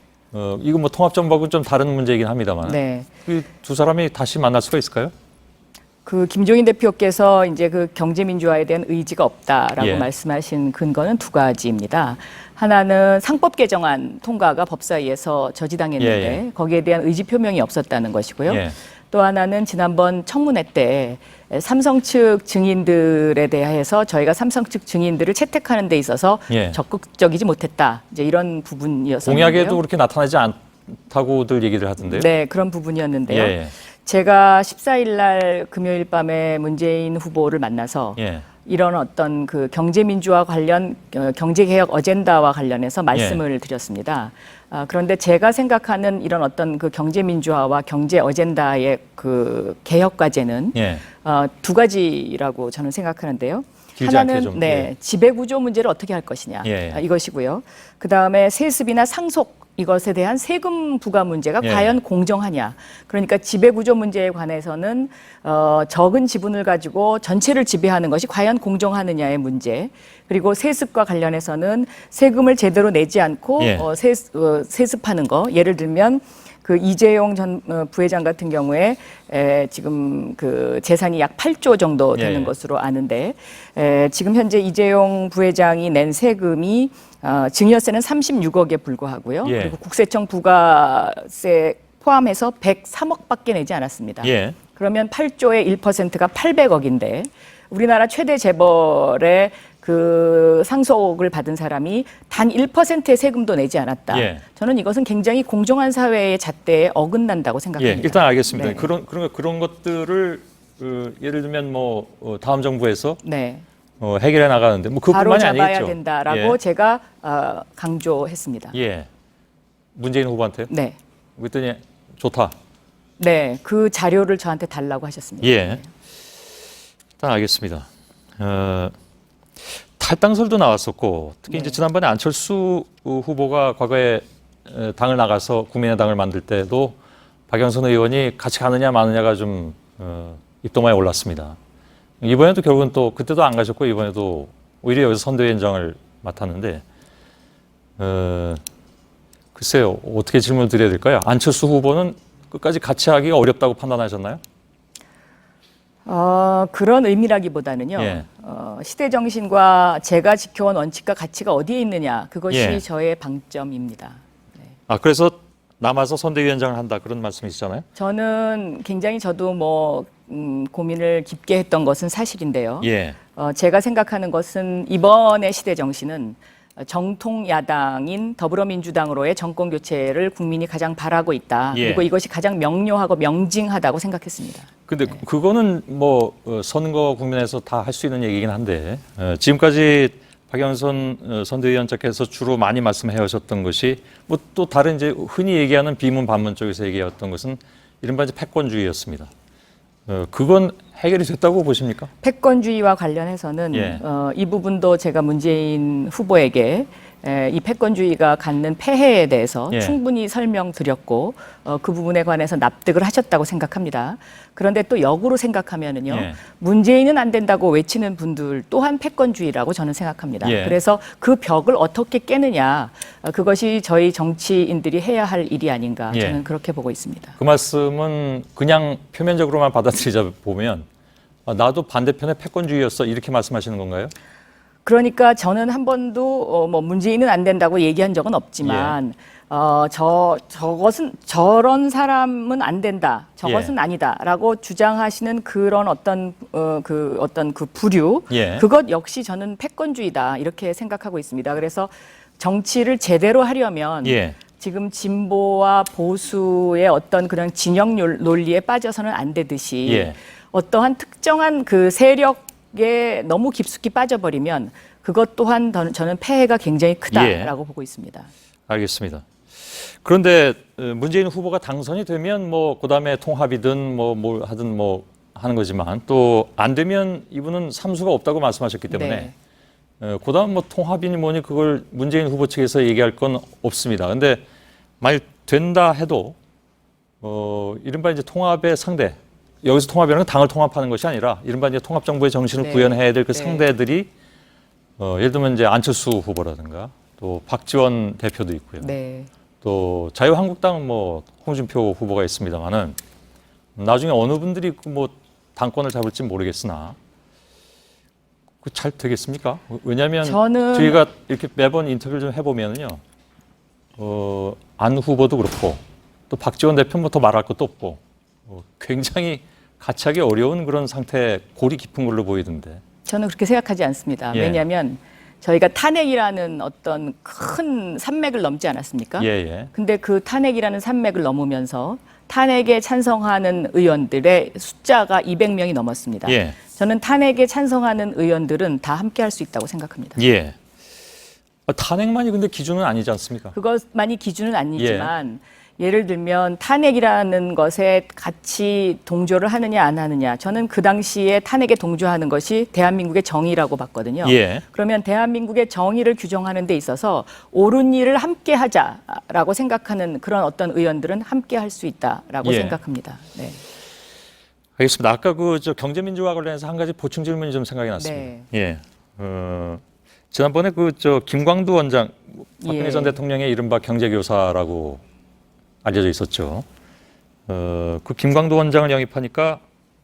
이거 뭐 통합정부하고는 좀 다른 문제이긴 합니다만 네. 그 두 사람이 다시 만날 수가 있을까요? 그 김종인 대표께서 이제 그 경제민주화에 대한 의지가 없다라고 예. 말씀하신 근거는 두 가지입니다. 하나는 상법 개정안 통과가 법사위에서 저지당했는데 예, 예. 거기에 대한 의지 표명이 없었다는 것이고요. 예. 또 하나는 지난번 청문회 때 삼성 측 증인들에 대해서 저희가 삼성 측 증인들을 채택하는 데 있어서 예. 적극적이지 못했다. 이제 이런 부분이었었는데요. 공약에도 그렇게 나타나지 않다고들 얘기를 하던데요. 네, 그런 부분이었는데요. 예, 예. 제가 14일 날 금요일 밤에 문재인 후보를 만나서 예. 이런 어떤 그 경제민주화 관련 경제개혁 어젠다와 관련해서 말씀을 드렸습니다. 그런데 제가 생각하는 이런 어떤 그 경제민주화와 경제 어젠다의 그 개혁 과제는 예. 두 가지라고 저는 생각하는데요. 길지 않게 하나는 좀, 네, 예. 지배구조 문제를 어떻게 할 것이냐 예. 이것이고요. 그 다음에 세습이나 상속 이것에 대한 세금 부과 문제가 예. 과연 공정하냐. 그러니까 지배구조 문제에 관해서는 적은 지분을 가지고 전체를 지배하는 것이 과연 공정하느냐의 문제. 그리고 세습과 관련해서는 세금을 제대로 내지 않고 예. 세습하는 거. 예를 들면 그 이재용 전 부회장 같은 경우에 지금 그 재산이 약 8조 정도 되는 예. 것으로 아는데 지금 현재 이재용 부회장이 낸 세금이 증여세는 36억에 불과하고요. 예. 그리고 국세청 부가세 포함해서 103억밖에 내지 않았습니다. 예. 그러면 8조의 1%가 800억인데 우리나라 최대 재벌의 그 상속을 받은 사람이 단 1%의 세금도 내지 않았다. 예. 저는 이것은 굉장히 공정한 사회의 잣대에 어긋난다고 생각합니다. 예, 일단 알겠습니다. 네. 그런 것들을 예를 들면 뭐 다음 정부에서 네. 해결해 나가는데 뭐 바로 그뿐만이 잡아야 아니겠죠. 된다라고 예. 제가 강조했습니다. 예. 문재인 후보한테요? 네. 그랬더니 좋다. 네, 그 자료를 저한테 달라고 하셨습니다. 예. 일단 알겠습니다. 탈당설도 나왔었고 특히 이제 지난번에 안철수 후보가 과거에 당을 나가서 국민의당을 만들 때도 박영선 의원이 같이 가느냐 마느냐가 좀 입도마에 올랐습니다. 이번에도 결국은 또 그때도 안 가셨고 이번에도 오히려 여기서 선대위원장을 맡았는데 글쎄요 어떻게 질문을 드려야 될까요? 안철수 후보는 끝까지 같이 하기가 어렵다고 판단하셨나요? 그런 의미라기보다는요. 예. 시대 정신과 제가 지켜온 원칙과 가치가 어디에 있느냐 그것이 예. 저의 방점입니다. 그래서 남아서 선대위원장을 한다 그런 말씀이시잖아요. 저는 굉장히 저도 뭐 고민을 깊게 했던 것은 사실인데요. 예. 제가 생각하는 것은 이번의 시대 정신은 정통 야당인 더불어민주당으로의 정권 교체를 국민이 가장 바라고 있다. 예. 그리고 이것이 가장 명료하고 명징하다고 생각했습니다. 근데 그거는 뭐 선거 국면에서 다 할 수 있는 얘기긴 한데 지금까지 박영선 선대위원장께서 주로 많이 말씀해 오셨던 것이 뭐 또 다른 이제 흔히 얘기하는 비문 반문 쪽에서 얘기했던 것은 이른바 이제 패권주의였습니다. 그건 해결이 됐다고 보십니까? 패권주의와 관련해서는 예. 이 부분도 제가 문재인 후보에게 이 패권주의가 갖는 폐해에 대해서 예. 충분히 설명드렸고 그 부분에 관해서 납득을 하셨다고 생각합니다. 그런데 또 역으로 생각하면은요. 예. 문재인은 안 된다고 외치는 분들 또한 패권주의라고 저는 생각합니다. 예. 그래서 그 벽을 어떻게 깨느냐 그것이 저희 정치인들이 해야 할 일이 아닌가 예. 저는 그렇게 보고 있습니다. 그 말씀은 그냥 표면적으로만 받아들이자 보면 나도 반대편의 패권주의였어 이렇게 말씀하시는 건가요? 그러니까 저는 한 번도 뭐 문재인은 안 된다고 얘기한 적은 없지만 저것은 저런 사람은 안 된다. 저것은 예. 아니다라고 주장하시는 그런 어떤 그 부류 예. 그것 역시 저는 패권주의다 이렇게 생각하고 있습니다. 그래서 정치를 제대로 하려면 예. 지금 진보와 보수의 어떤 그런 진영 논리에 빠져서는 안 되듯이 예. 어떠한 특정한 그 세력에 너무 깊숙이 빠져버리면 그것 또한 저는 폐해가 굉장히 크다라고 보고 있습니다. 알겠습니다. 그런데 문재인 후보가 당선이 되면 뭐 그다음에 통합이든 뭘 하든 뭐 하는 거지만 또 안 되면 이분은 삼수가 없다고 말씀하셨기 때문에 그다음 뭐 통합이니 뭐니 그걸 문재인 후보 측에서 얘기할 건 없습니다. 근데 만약 된다 해도 이른바 이제 통합의 상대 여기서 통합이라는 건 당을 통합하는 것이 아니라 이른바 이제 통합정부의 정신을 네. 구현해야 될 그 네. 상대들이 예를 들면 이제 안철수 후보라든가 또 박지원 대표도 있고요. 네. 또 자유한국당 뭐 홍준표 후보가 있습니다만은 나중에 어느 분들이 뭐 당권을 잡을지 모르겠으나 잘 되겠습니까? 왜냐하면 저는 저희가 이렇게 매번 인터뷰를 좀 해보면요, 안 후보도 그렇고 또 박지원 대표는 더 말할 것도 없고 굉장히 같이 하기 어려운 그런 상태, 골이 깊은 걸로 보이던데. 저는 그렇게 생각하지 않습니다. 예. 왜냐하면 저희가 탄핵이라는 어떤 큰 산맥을 넘지 않았습니까? 예. 근데 그 탄핵이라는 산맥을 넘으면서 탄핵에 찬성하는 의원들의 숫자가 200명이 넘었습니다. 예. 저는 탄핵에 찬성하는 의원들은 다 함께 할 수 있다고 생각합니다. 예. 탄핵만이 근데 기준은 아니지 않습니까? 그것만이 기준은 아니지만 예를 들면 탄핵이라는 것에 같이 동조를 하느냐 안 하느냐, 저는 그 당시에 탄핵에 동조하는 것이 대한민국의 정의라고 봤거든요. 예. 그러면 대한민국의 정의를 규정하는 데 있어서 옳은 일을 함께 하자라고 생각하는 그런 어떤 의원들은 함께 할 수 있다라고 예. 생각합니다. 네. 알겠습니다. 아까 저 경제민주화 관련해서 한 가지 보충 질문이 좀 생각이 났습니다. 네. 예. 지난번에 김광두 원장, 박근혜 예. 전 대통령의 이른바 경제교사라고 알려져 있었죠. 그 김광두 원장을 영입하니까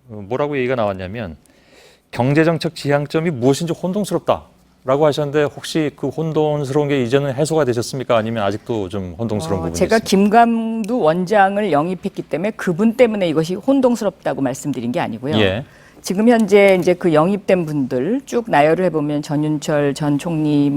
뭐라고 얘기가 나왔냐면 경제정책 지향점이 무엇인지 혼동스럽다라고 하셨는데, 혹시 그 혼돈스러운 게 이제는 해소가 되셨습니까? 아니면 아직도 좀 혼동스러운 부분이 제가 있습니까? 김광두 원장을 영입했기 때문에 그분 때문에 이것이 혼동스럽다고 말씀드린 게 아니고요. 예. 지금 현재 이제 그 영입된 분들 쭉 나열을 해보면 전윤철 전 총리,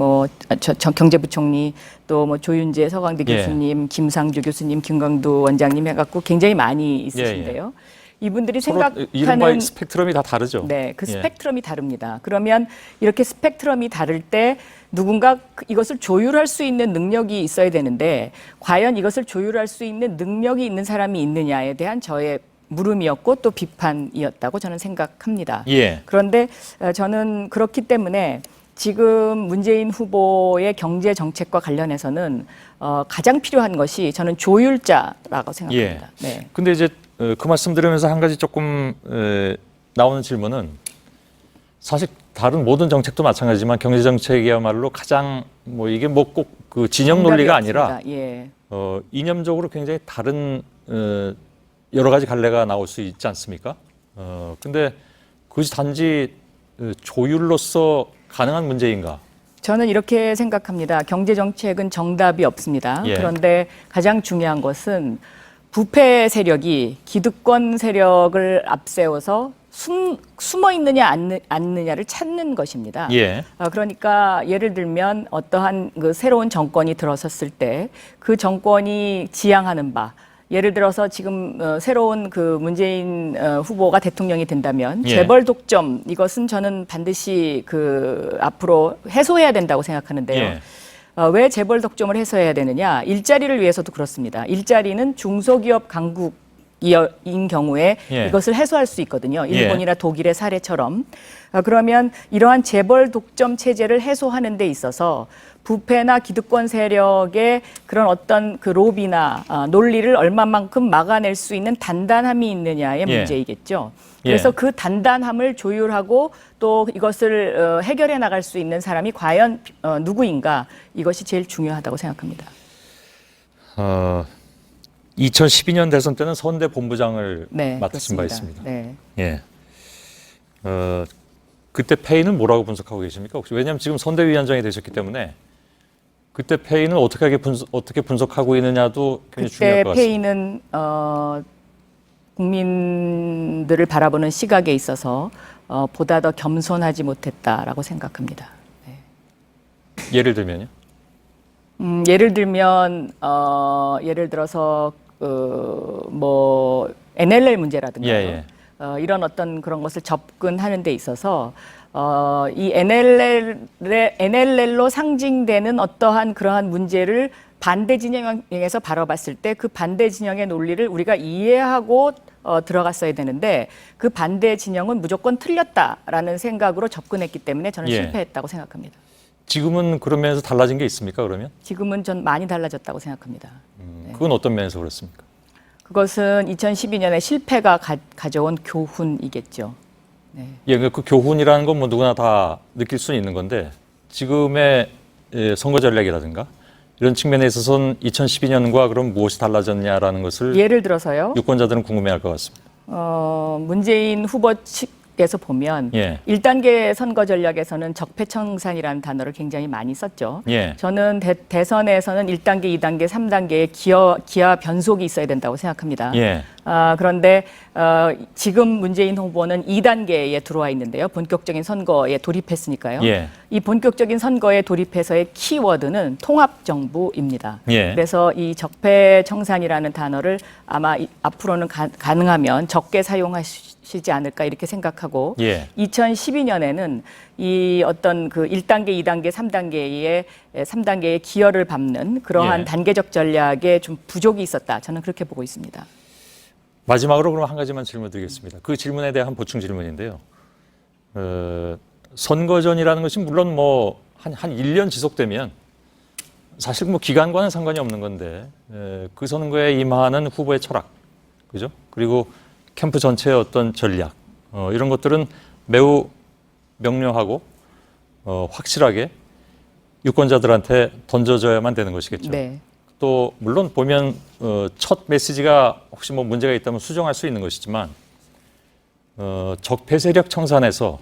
경제부총리, 또 조윤재 서강대 예. 교수님, 김상조 교수님, 김광두 원장님 해갖고 굉장히 많이 있으신데요. 이분들이 이른바 생각하는 스펙트럼이 다 다르죠. 네, 그 예. 스펙트럼이 다릅니다. 그러면 이렇게 스펙트럼이 다를 때 누군가 이것을 조율할 수 있는 능력이 있어야 되는데, 과연 이것을 조율할 수 있는 능력이 있는 사람이 있느냐에 대한 저의 물음이었고 또 비판이었다고 저는 생각합니다. 예. 그런데 저는 그렇기 때문에 지금 문재인 후보의 경제 정책과 관련해서는 가장 필요한 것이 저는 조율자라고 생각합니다. 예. 네. 근데 이제 그 말씀 들으면서 한 가지 조금 나오는 질문은, 사실 다른 모든 정책도 마찬가지지만 경제 정책이야말로 가장 이게 꼭 그 진영 논리가 아니라 예. 이념적으로 굉장히 다른 여러 가지 갈래가 나올 수 있지 않습니까? 근데 그것이 단지 조율로서 가능한 문제인가? 저는 이렇게 생각합니다. 경제 정책은 정답이 없습니다. 예. 그런데 가장 중요한 것은 부패 세력이 기득권 세력을 앞세워서 숨어 있느냐 않느냐를 찾는 것입니다. 예. 그러니까 예를 들면 어떠한 그 새로운 정권이 들어섰을 때 그 정권이 지향하는 바, 예를 들어서 지금 새로운 그 문재인 후보가 대통령이 된다면 예. 재벌 독점, 이것은 저는 반드시 그 앞으로 해소해야 된다고 생각하는데요. 예. 왜 재벌 독점을 해소해야 되느냐? 일자리를 위해서도 그렇습니다. 일자리는 중소기업 강국인 경우에 예. 이것을 해소할 수 있거든요. 예. 일본이나 독일의 사례처럼. 그러면 이러한 재벌 독점 체제를 해소하는 데 있어서 부패나 기득권 세력의 그런 어떤 그 로비나 논리를 얼마만큼 막아낼 수 있는 단단함이 있느냐의 예. 문제이겠죠. 예. 그래서 그 단단함을 조율하고 또 이것을 해결해 나갈 수 있는 사람이 과연 누구인가, 이것이 제일 중요하다고 생각합니다. 2012년 대선 때는 선대 본부장을 네, 맡으신 바 그렇습니다. 있습니다. 네. 예. 그때 페이는 뭐라고 분석하고 계십니까? 혹시 왜냐하면 지금 선대위원장이 되셨기 때문에 그때 페이는 어떻게 분석하고 있느냐도 굉장히 중요할 것 그때 같습니다. 페이는 국민들을 바라보는 시각에 있어서 보다 더 겸손하지 못했다라고 생각합니다. 네. 예를 들면요? 예를 들면 예를 들어서 NLL 문제라든가 예. 이런 어떤 그런 것을 접근하는 데 있어서 이 NLL로 상징되는 어떠한 그러한 문제를 반대 진영에서 바라봤을 때 그 반대 진영의 논리를 우리가 이해하고 들어갔어야 되는데, 그 반대 진영은 무조건 틀렸다라는 생각으로 접근했기 때문에 저는 예. 실패했다고 생각합니다. 지금은 그런 면에서 달라진 게 있습니까, 그러면? 지금은 전 많이 달라졌다고 생각합니다. 그건 어떤 면에서 그렇습니까? 그것은 2012년에 실패가 가져온 교훈이겠죠. 네. 예, 그 교훈이라는 건 누구나 다 느낄 수는 있는 건데, 지금의 선거 전략이라든가 이런 측면에 있어서는 2012년과 그럼 무엇이 달라졌냐라는 것을 예를 들어서요? 유권자들은 궁금해할 것 같습니다. 문재인 후보 측에서 보면 예. 1단계 선거 전략에서는 적폐청산이라는 단어를 굉장히 많이 썼죠. 예. 저는 대선에서는 1단계, 2단계, 3단계의 기하 변속이 있어야 된다고 생각합니다. 예. 그런데 지금 문재인 후보는 2단계에 들어와 있는데요. 본격적인 선거에 돌입했으니까요. 예. 이 본격적인 선거에 돌입해서의 키워드는 통합정부입니다. 예. 그래서 이 적폐청산이라는 단어를 아마 앞으로는 가능하면 적게 사용하시지 않을까 이렇게 생각하고 예. 2012년에는 이 어떤 그 1단계, 2단계, 3단계의 기여를 밟는 그러한 예. 단계적 전략에 좀 부족이 있었다. 저는 그렇게 보고 있습니다. 마지막으로 그럼 한 가지만 질문드리겠습니다. 그 질문에 대한 보충 질문인데요. 선거전이라는 것이 물론 뭐 한 1년 지속되면 사실 뭐 기간과는 상관이 없는 건데 그 선거에 임하는 후보의 철학, 그죠? 그리고 캠프 전체의 어떤 전략 이런 것들은 매우 명료하고 확실하게 유권자들한테 던져줘야만 되는 것이겠죠. 네. 또 물론 보면 첫 메시지가 혹시 뭐 문제가 있다면 수정할 수 있는 것이지만 적폐 세력 청산에서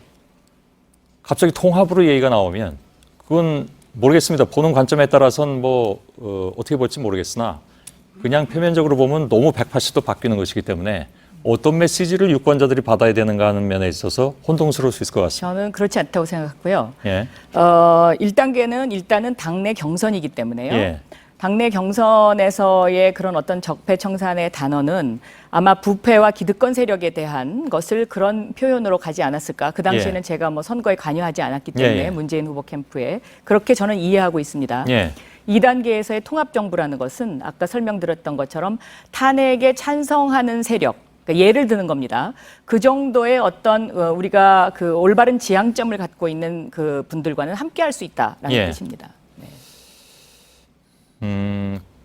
갑자기 통합으로 얘기가 나오면 그건 모르겠습니다. 보는 관점에 따라서는 뭐 어떻게 볼지 모르겠으나 그냥 표면적으로 보면 너무 180도 바뀌는 것이기 때문에 어떤 메시지를 유권자들이 받아야 되는가 하는 면에 있어서 혼동스러울 수 있을 것 같습니다. 저는 그렇지 않다고 생각하고요. 예. 1단계는 일단은 당내 경선이기 때문에요. 예. 당내 경선에서의 그런 어떤 적폐청산의 단어는 아마 부패와 기득권 세력에 대한 것을 그런 표현으로 가지 않았을까. 그 당시에는 예. 제가 뭐 선거에 관여하지 않았기 때문에 예, 예. 문재인 후보 캠프에 그렇게 저는 이해하고 있습니다. 예. 2단계에서의 통합정부라는 것은 아까 설명드렸던 것처럼 탄핵에 찬성하는 세력, 그러니까 예를 드는 겁니다. 그 정도의 어떤 우리가 그 올바른 지향점을 갖고 있는 그 분들과는 함께할 수 있다라는 예. 뜻입니다.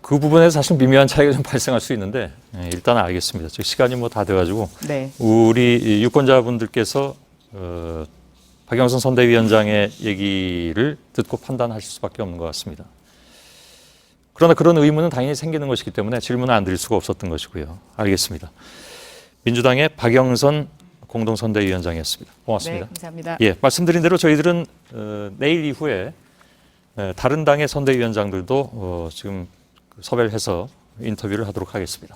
그 부분에서 사실 미묘한 차이가 좀 발생할 수 있는데 일단 알겠습니다. 시간이 뭐 다 돼가지고 네. 우리 유권자분들께서 박영선 선대위원장의 얘기를 듣고 판단하실 수밖에 없는 것 같습니다. 그러나 그런 의문은 당연히 생기는 것이기 때문에 질문을 안 드릴 수가 없었던 것이고요. 알겠습니다. 민주당의 박영선 공동선대위원장이었습니다. 고맙습니다. 네, 감사합니다. 예, 말씀드린 대로 저희들은 내일 이후에 다른 당의 선대위원장들도 지금 섭외를 해서 인터뷰를 하도록 하겠습니다.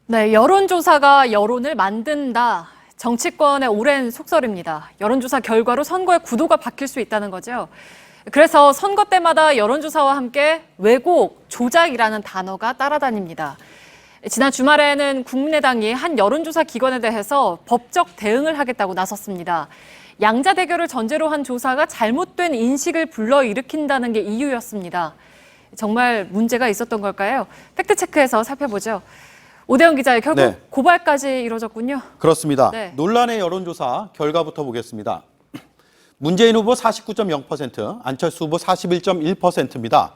네, 여론조사가 여론을 만든다. 정치권의 오랜 속설입니다. 여론조사 결과로 선거의 구도가 바뀔 수 있다는 거죠. 그래서 선거 때마다 여론조사와 함께 왜곡, 조작이라는 단어가 따라다닙니다. 지난 주말에는 국민의당이 한 여론조사 기관에 대해서 법적 대응을 하겠다고 나섰습니다. 양자 대결을 전제로 한 조사가 잘못된 인식을 불러일으킨다는 게 이유였습니다. 정말 문제가 있었던 걸까요? 팩트체크해서 살펴보죠. 오대영 기자의 결국 네. 고발까지 이뤄졌군요. 그렇습니다. 네. 논란의 여론조사 결과부터 보겠습니다. 문재인 후보 49.0%, 안철수 후보 41.1%입니다.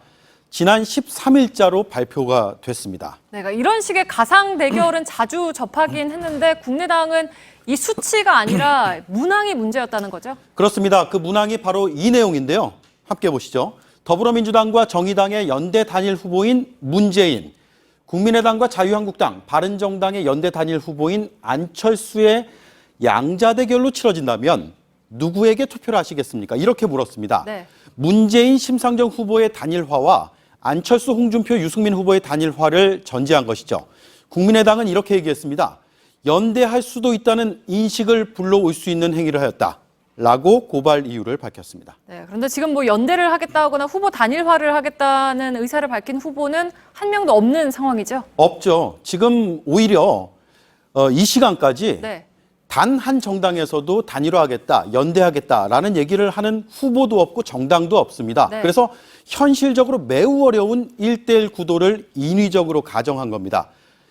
지난 13일자로 발표가 됐습니다. 네, 그러니까 이런 식의 가상 대결은 자주 접하긴 했는데 국민의당은 이 수치가 아니라 문항이 문제였다는 거죠? 그렇습니다. 그 문항이 바로 이 내용인데요. 함께 보시죠. 더불어민주당과 정의당의 연대 단일 후보인 문재인, 국민의당과 자유한국당, 바른정당의 연대 단일 후보인 안철수의 양자 대결로 치러진다면 누구에게 투표를 하시겠습니까? 이렇게 물었습니다. 네. 문재인, 심상정 후보의 단일화와 안철수, 홍준표, 유승민 후보의 단일화를 전제한 것이죠. 국민의당은 이렇게 얘기했습니다. 연대할 수도 있다는 인식을 불러올 수 있는 행위를 하였다라고 고발 이유를 밝혔습니다. 네, 그런데 지금 뭐 연대를 하겠다거나 후보 단일화를 하겠다는 의사를 밝힌 후보는 한 명도 없는 상황이죠? 없죠. 지금 오히려 이 시간까지 네. 단 한 정당에서도 단일화하겠다, 연대하겠다라는 얘기를 하는 후보도 없고 정당도 없습니다. 네. 그래서 현실적으로 매우 어려운 1대1 구도를 인위적으로 가정한 겁니다.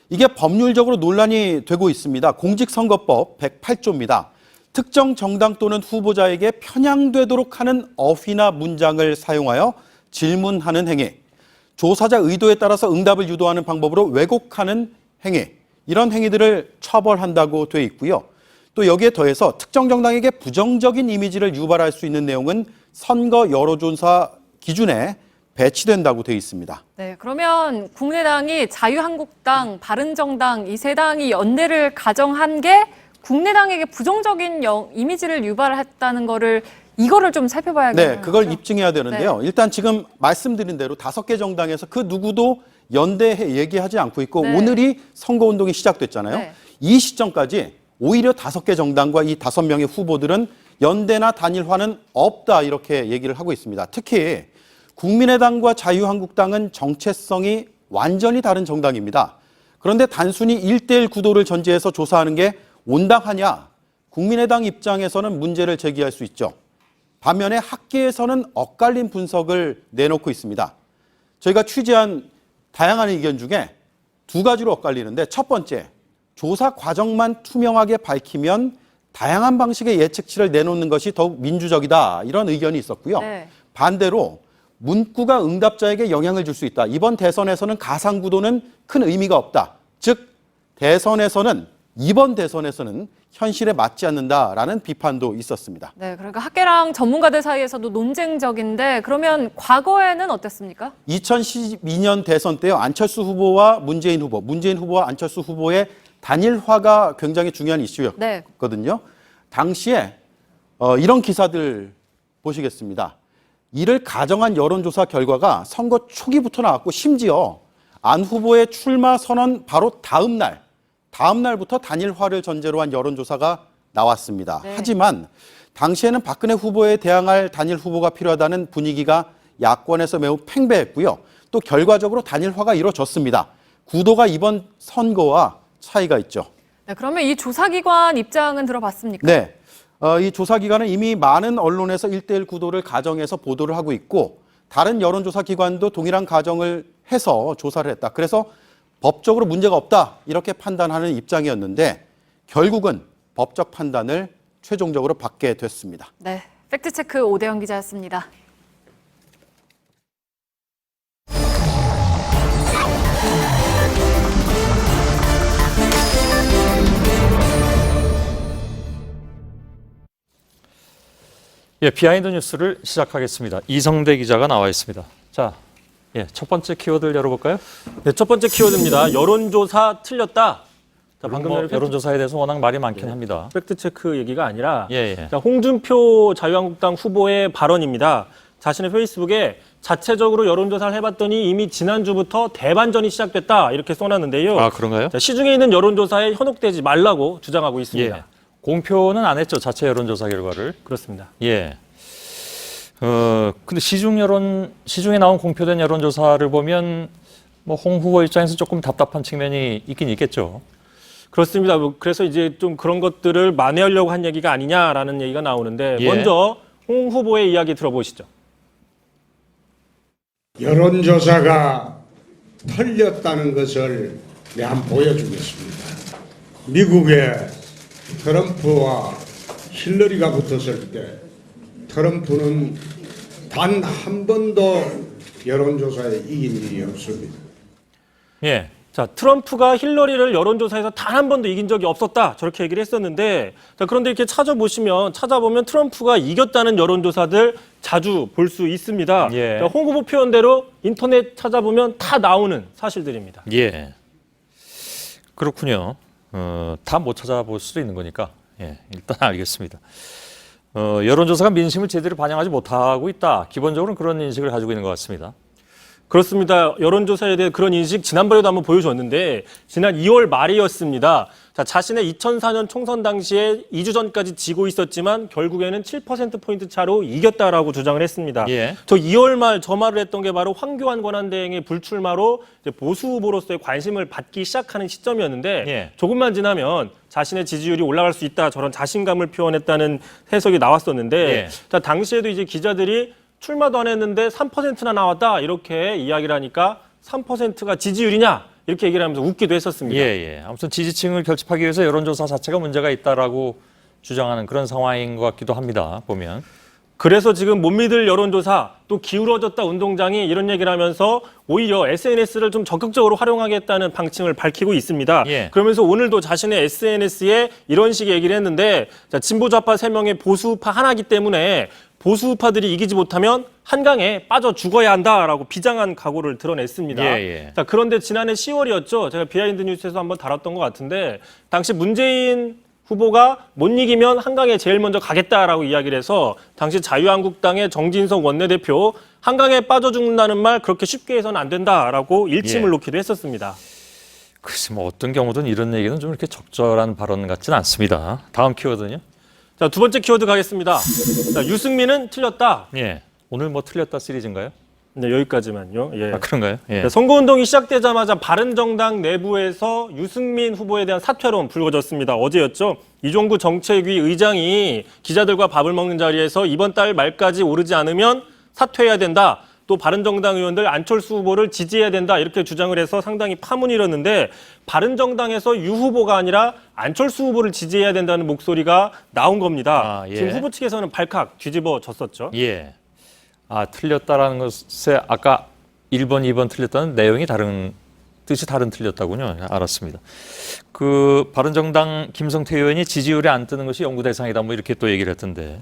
이게 법률적으로 논란이 되고 있습니다. 공직선거법 108조입니다. 특정 정당 또는 후보자에게 편향되도록 하는 어휘나 문장을 사용하여 질문하는 행위, 조사자 의도에 따라서 응답을 유도하는 방법으로 왜곡하는 행위, 이런 행위들을 처벌한다고 돼 있고요. 또 여기에 더해서 특정 정당에게 부정적인 이미지를 유발할 수 있는 내용은 선거 여론조사 기준에 배치된다고 되어 있습니다. 네, 그러면 국민의당이 자유한국당, 바른정당 이 세 당이 연대를 가정한 게 국민의당에게 부정적인 이미지를 유발했다는 이거를 좀 살펴봐야겠네요. 네, 그걸 입증해야 되는데요. 네. 일단 지금 말씀드린 대로 5개 정당에서 그 누구도 연대해 얘기하지 않고 있고 네. 오늘이 선거운동이 시작됐잖아요. 네. 이 시점까지 오히려 5개 정당과 이 5명의 후보들은 연대나 단일화는 없다 이렇게 얘기를 하고 있습니다. 특히 국민의당과 자유한국당은 정체성이 완전히 다른 정당입니다. 그런데 단순히 1대1 구도를 전제해서 조사하는 게 온당하냐? 국민의당 입장에서는 문제를 제기할 수 있죠. 반면에 학계에서는 엇갈린 분석을 내놓고 있습니다. 저희가 취재한 다양한 의견 중에 2가지로 엇갈리는데 첫 번째, 조사 과정만 투명하게 밝히면 다양한 방식의 예측치를 내놓는 것이 더욱 민주적이다 이런 의견이 있었고요. 네. 반대로 문구가 응답자에게 영향을 줄 수 있다. 이번 대선에서는 가상구도는 큰 의미가 없다. 즉 이번 대선에서는 현실에 맞지 않는다라는 비판도 있었습니다. 네, 그러니까 학계랑 전문가들 사이에서도 논쟁적인데 그러면 과거에는 어땠습니까? 2012년 대선 때요. 안철수 후보와 문재인 후보와 안철수 후보의 단일화가 굉장히 중요한 이슈였거든요. 당시에 이런 기사들 보시겠습니다. 이를 가정한 여론조사 결과가 선거 초기부터 나왔고 심지어 안 후보의 출마 선언 바로 다음 날부터 단일화를 전제로 한 여론조사가 나왔습니다. 네. 하지만 당시에는 박근혜 후보에 대항할 단일 후보가 필요하다는 분위기가 야권에서 매우 팽배했고요. 또 결과적으로 단일화가 이루어졌습니다. 구도가 이번 선거와 차이가 있죠. 네, 그러면 이 조사기관 입장은 들어봤습니까? 네. 이 조사기관은 이미 많은 언론에서 1대1 구도를 가정해서 보도를 하고 있고 다른 여론조사 기관도 동일한 가정을 해서 조사를 했다. 그래서 법적으로 문제가 없다 이렇게 판단하는 입장이었는데 결국은 법적 판단을 최종적으로 받게 됐습니다. 네, 팩트체크 오대영 기자였습니다. 예, 비하인드 뉴스를 시작하겠습니다. 이성대 기자가 나와 있습니다. 자, 첫 번째 키워드를 열어볼까요? 네, 첫 번째 키워드입니다. 여론조사 틀렸다. 자, 방금 여론조사에 대해서 워낙 말이 많긴 합니다. 팩트체크 얘기가 아니라 자, 홍준표 자유한국당 후보의 발언입니다. 자신의 페이스북에 자체적으로 여론조사를 해봤더니 이미 지난주부터 대반전이 시작됐다 이렇게 써놨는데요. 아, 그런가요? 자, 시중에 있는 여론조사에 현혹되지 말라고 주장하고 있습니다. 공표는 안 했죠, 자체 여론조사 결과를. 그렇습니다. 근데 시중에 나온 공표된 여론조사를 보면 홍 후보 입장에서 조금 답답한 측면이 있긴 있겠죠. 그렇습니다. 그래서 이제 좀 그런 것들을 만회하려고 한 얘기가 아니냐라는 얘기가 나오는데 먼저 홍 후보의 이야기 들어보시죠. 여론조사가 틀렸다는 것을 한번 보여주겠습니다. 미국에 트럼프와 힐러리가 붙었을 때 트럼프는 단 한 번도 여론조사에 이긴 일이 없습니다. 자, 트럼프가 힐러리를 여론조사에서 단 한 번도 이긴 적이 없었다. 저렇게 얘기를 했었는데, 자, 그런데 이렇게 찾아보면 트럼프가 이겼다는 여론조사들 자주 볼 수 있습니다. 자, 홍 후보 표현대로 인터넷 찾아보면 다 나오는 사실들입니다. 그렇군요. 다 못 찾아볼 수도 있는 거니까. 일단 알겠습니다. 여론조사가 민심을 제대로 반영하지 못하고 있다. 기본적으로는 그런 인식을 가지고 있는 것 같습니다. 그렇습니다. 여론조사에 대해 그런 인식 지난번에도 한번 보여줬는데 지난 2월 말이었습니다. 자, 자신의 2004년 총선 당시에 2주 전까지 지고 있었지만 결국에는 7%포인트 차로 이겼다라고 주장을 했습니다. 저 2월 말 저 말을 했던 게 바로 황교안 권한대행의 불출마로 이제 보수 후보로서의 관심을 받기 시작하는 시점이었는데 조금만 지나면 자신의 지지율이 올라갈 수 있다 저런 자신감을 표현했다는 해석이 나왔었는데 자, 당시에도 이제 기자들이 출마도 안 했는데 3%나 나왔다 이렇게 이야기를 하니까 3%가 지지율이냐 이렇게 얘기를 하면서 웃기도 했었습니다. 아무튼 지지층을 결집하기 위해서 여론조사 자체가 문제가 있다라고 주장하는 그런 상황인 것 같기도 합니다. 보면. 그래서 지금 못 믿을 여론조사, 또 기울어졌다 운동장이 이런 얘기를 하면서 오히려 SNS를 좀 적극적으로 활용하겠다는 방침을 밝히고 있습니다. 예. 그러면서 오늘도 자신의 SNS에 이런 식의 얘기를 했는데, 자, 진보 좌파 3명의 보수우파 하나이기 때문에 보수우파들이 이기지 못하면 한강에 빠져 죽어야 한다라고 비장한 각오를 드러냈습니다. 예. 자, 그런데 지난해 10월이었죠. 제가 비하인드 뉴스에서 한번 다뤘던 것 같은데, 당시 문재인 후보가 못 이기면 한강에 제일 먼저 가겠다라고 이야기를 해서 당시 자유한국당의 정진석 원내대표 한강에 빠져 죽는다는 말 그렇게 쉽게 해서는 안 된다라고 일침을 놓기도 했었습니다. 글쎄 뭐 어떤 경우든 이런 얘기는 좀 이렇게 적절한 발언 같지는 않습니다. 다음 키워드는요? 자, 두 번째 키워드 가겠습니다. 자, 유승민은 틀렸다. 예. 오늘 뭐 틀렸다 시리즈인가요? 네, 여기까지만요. 예. 아, 그런가요? 예. 네, 선거운동이 시작되자마자 바른정당 내부에서 유승민 후보에 대한 사퇴론 불거졌습니다. 어제였죠. 이종구 정책위 의장이 기자들과 밥을 먹는 자리에서 이번 달 말까지 오르지 않으면 사퇴해야 된다. 또 바른정당 의원들 안철수 후보를 지지해야 된다. 이렇게 주장을 해서 상당히 파문이 일었는데, 바른정당에서 유 후보가 아니라 안철수 후보를 지지해야 된다는 목소리가 나온 겁니다. 예. 지금 후보 측에서는 발칵 뒤집어졌었죠. 예. 아, 틀렸다라는 것에 아까 1번, 2번 틀렸다는 내용이 뜻이 다른 틀렸다군요. 알았습니다. 그 바른정당 김성태 의원이 지지율에 안 뜨는 것이 연구 대상이다 뭐 이렇게 또 얘기를 했던데,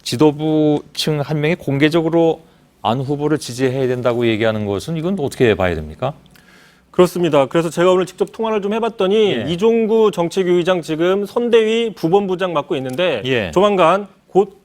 지도부층 한 명이 공개적으로 안 후보를 지지해야 된다고 얘기하는 것은 이건 어떻게 봐야 됩니까? 그렇습니다. 그래서 제가 오늘 직접 통화를 좀 해봤더니 이종구 정책위 의장 지금 선대위 부본부장 맡고 있는데 조만간 곧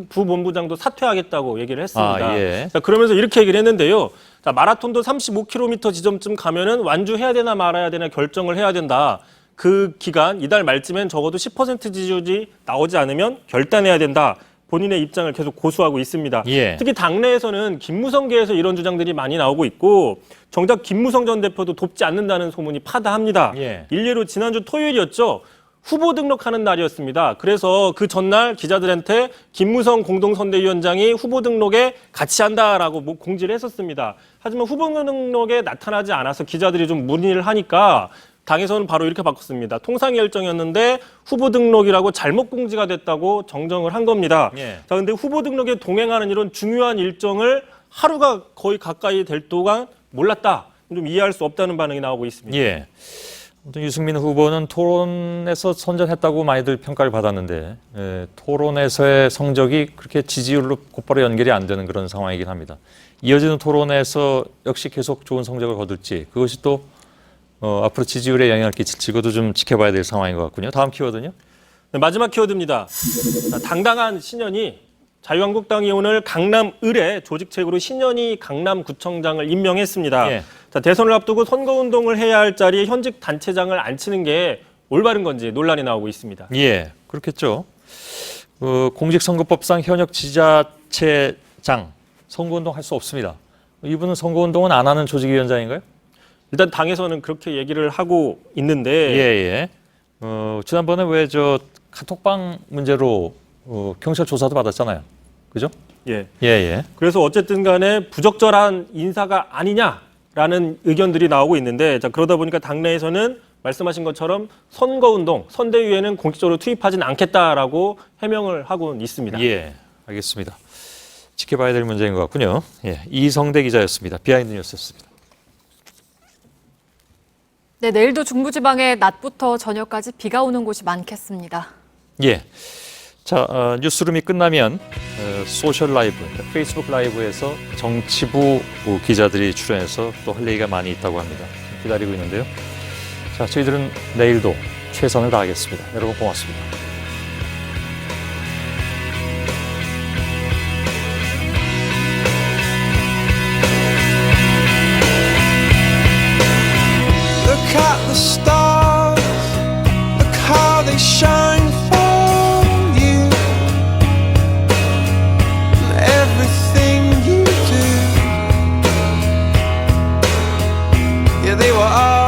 부본부장도 사퇴하겠다고 얘기를 했습니다. 자, 그러면서 이렇게 얘기를 했는데요. 자, 마라톤도 35km 지점쯤 가면은 완주해야 되나 말아야 되나 결정을 해야 된다. 그 기간 이달 말쯤엔 적어도 10% 지지율이 나오지 않으면 결단해야 된다. 본인의 입장을 계속 고수하고 있습니다. 특히 당내에서는 김무성계에서 이런 주장들이 많이 나오고 있고, 정작 김무성 전 대표도 돕지 않는다는 소문이 파다합니다. 일례로 지난주 토요일이었죠. 후보 등록하는 날이었습니다. 그래서 그 전날 기자들한테 김무성 공동선대위원장이 후보 등록에 같이 한다라고 공지를 했었습니다. 하지만 후보 등록에 나타나지 않아서 기자들이 좀 문의를 하니까 당에서는 바로 이렇게 바꿨습니다. 통상의 일정이었는데 후보 등록이라고 잘못 공지가 됐다고 정정을 한 겁니다. 자, 근데 후보 등록에 동행하는 이런 중요한 일정을 하루가 거의 가까이 될 동안 몰랐다. 좀 이해할 수 없다는 반응이 나오고 있습니다. 아무튼 유승민 후보는 토론에서 선전했다고 많이들 평가를 받았는데, 토론에서의 성적이 그렇게 지지율로 곧바로 연결이 안 되는 그런 상황이긴 합니다. 이어지는 토론에서 역시 계속 좋은 성적을 거둘지, 그것이 또 앞으로 지지율에 영향을 끼칠지, 그것도 좀 지켜봐야 될 상황인 것 같군요. 다음 키워드는요? 네, 마지막 키워드입니다. 자, 당당한 신현이 자유한국당이 오늘 강남을에 조직책으로 신현희 강남구청장을 임명했습니다. 자, 대선을 앞두고 선거운동을 해야 할 자리에 현직 단체장을 앉히는 게 올바른 건지 논란이 나오고 있습니다. 그렇겠죠. 공직선거법상 현역 지자체장 선거운동 할 수 없습니다. 이분은 선거운동은 안 하는 조직위원장인가요? 일단 당에서는 그렇게 얘기를 하고 있는데, 지난번에 왜 저 카톡방 문제로 경찰 조사도 받았잖아요. 그죠? 그래서 어쨌든 간에 부적절한 인사가 아니냐라는 의견들이 나오고 있는데, 자, 그러다 보니까 당내에서는 말씀하신 것처럼 선거운동, 선대위에는 공식적으로 투입하진 않겠다라고 해명을 하고 있습니다. 알겠습니다. 지켜봐야 될 문제인 것 같군요. 이성대 기자였습니다. 비하인드 뉴스였습니다. 네, 내일도 중부지방에 낮부터 저녁까지 비가 오는 곳이 많겠습니다. 자, 뉴스룸이 끝나면 소셜 라이브, 페이스북 라이브에서 정치부 기자들이 출연해서 또 할 얘기가 많이 있다고 합니다. 기다리고 있는데요. 자, 저희들은 내일도 최선을 다하겠습니다. 여러분 고맙습니다. Look at the stars, look how they shine for you. And everything you do, yeah, they were all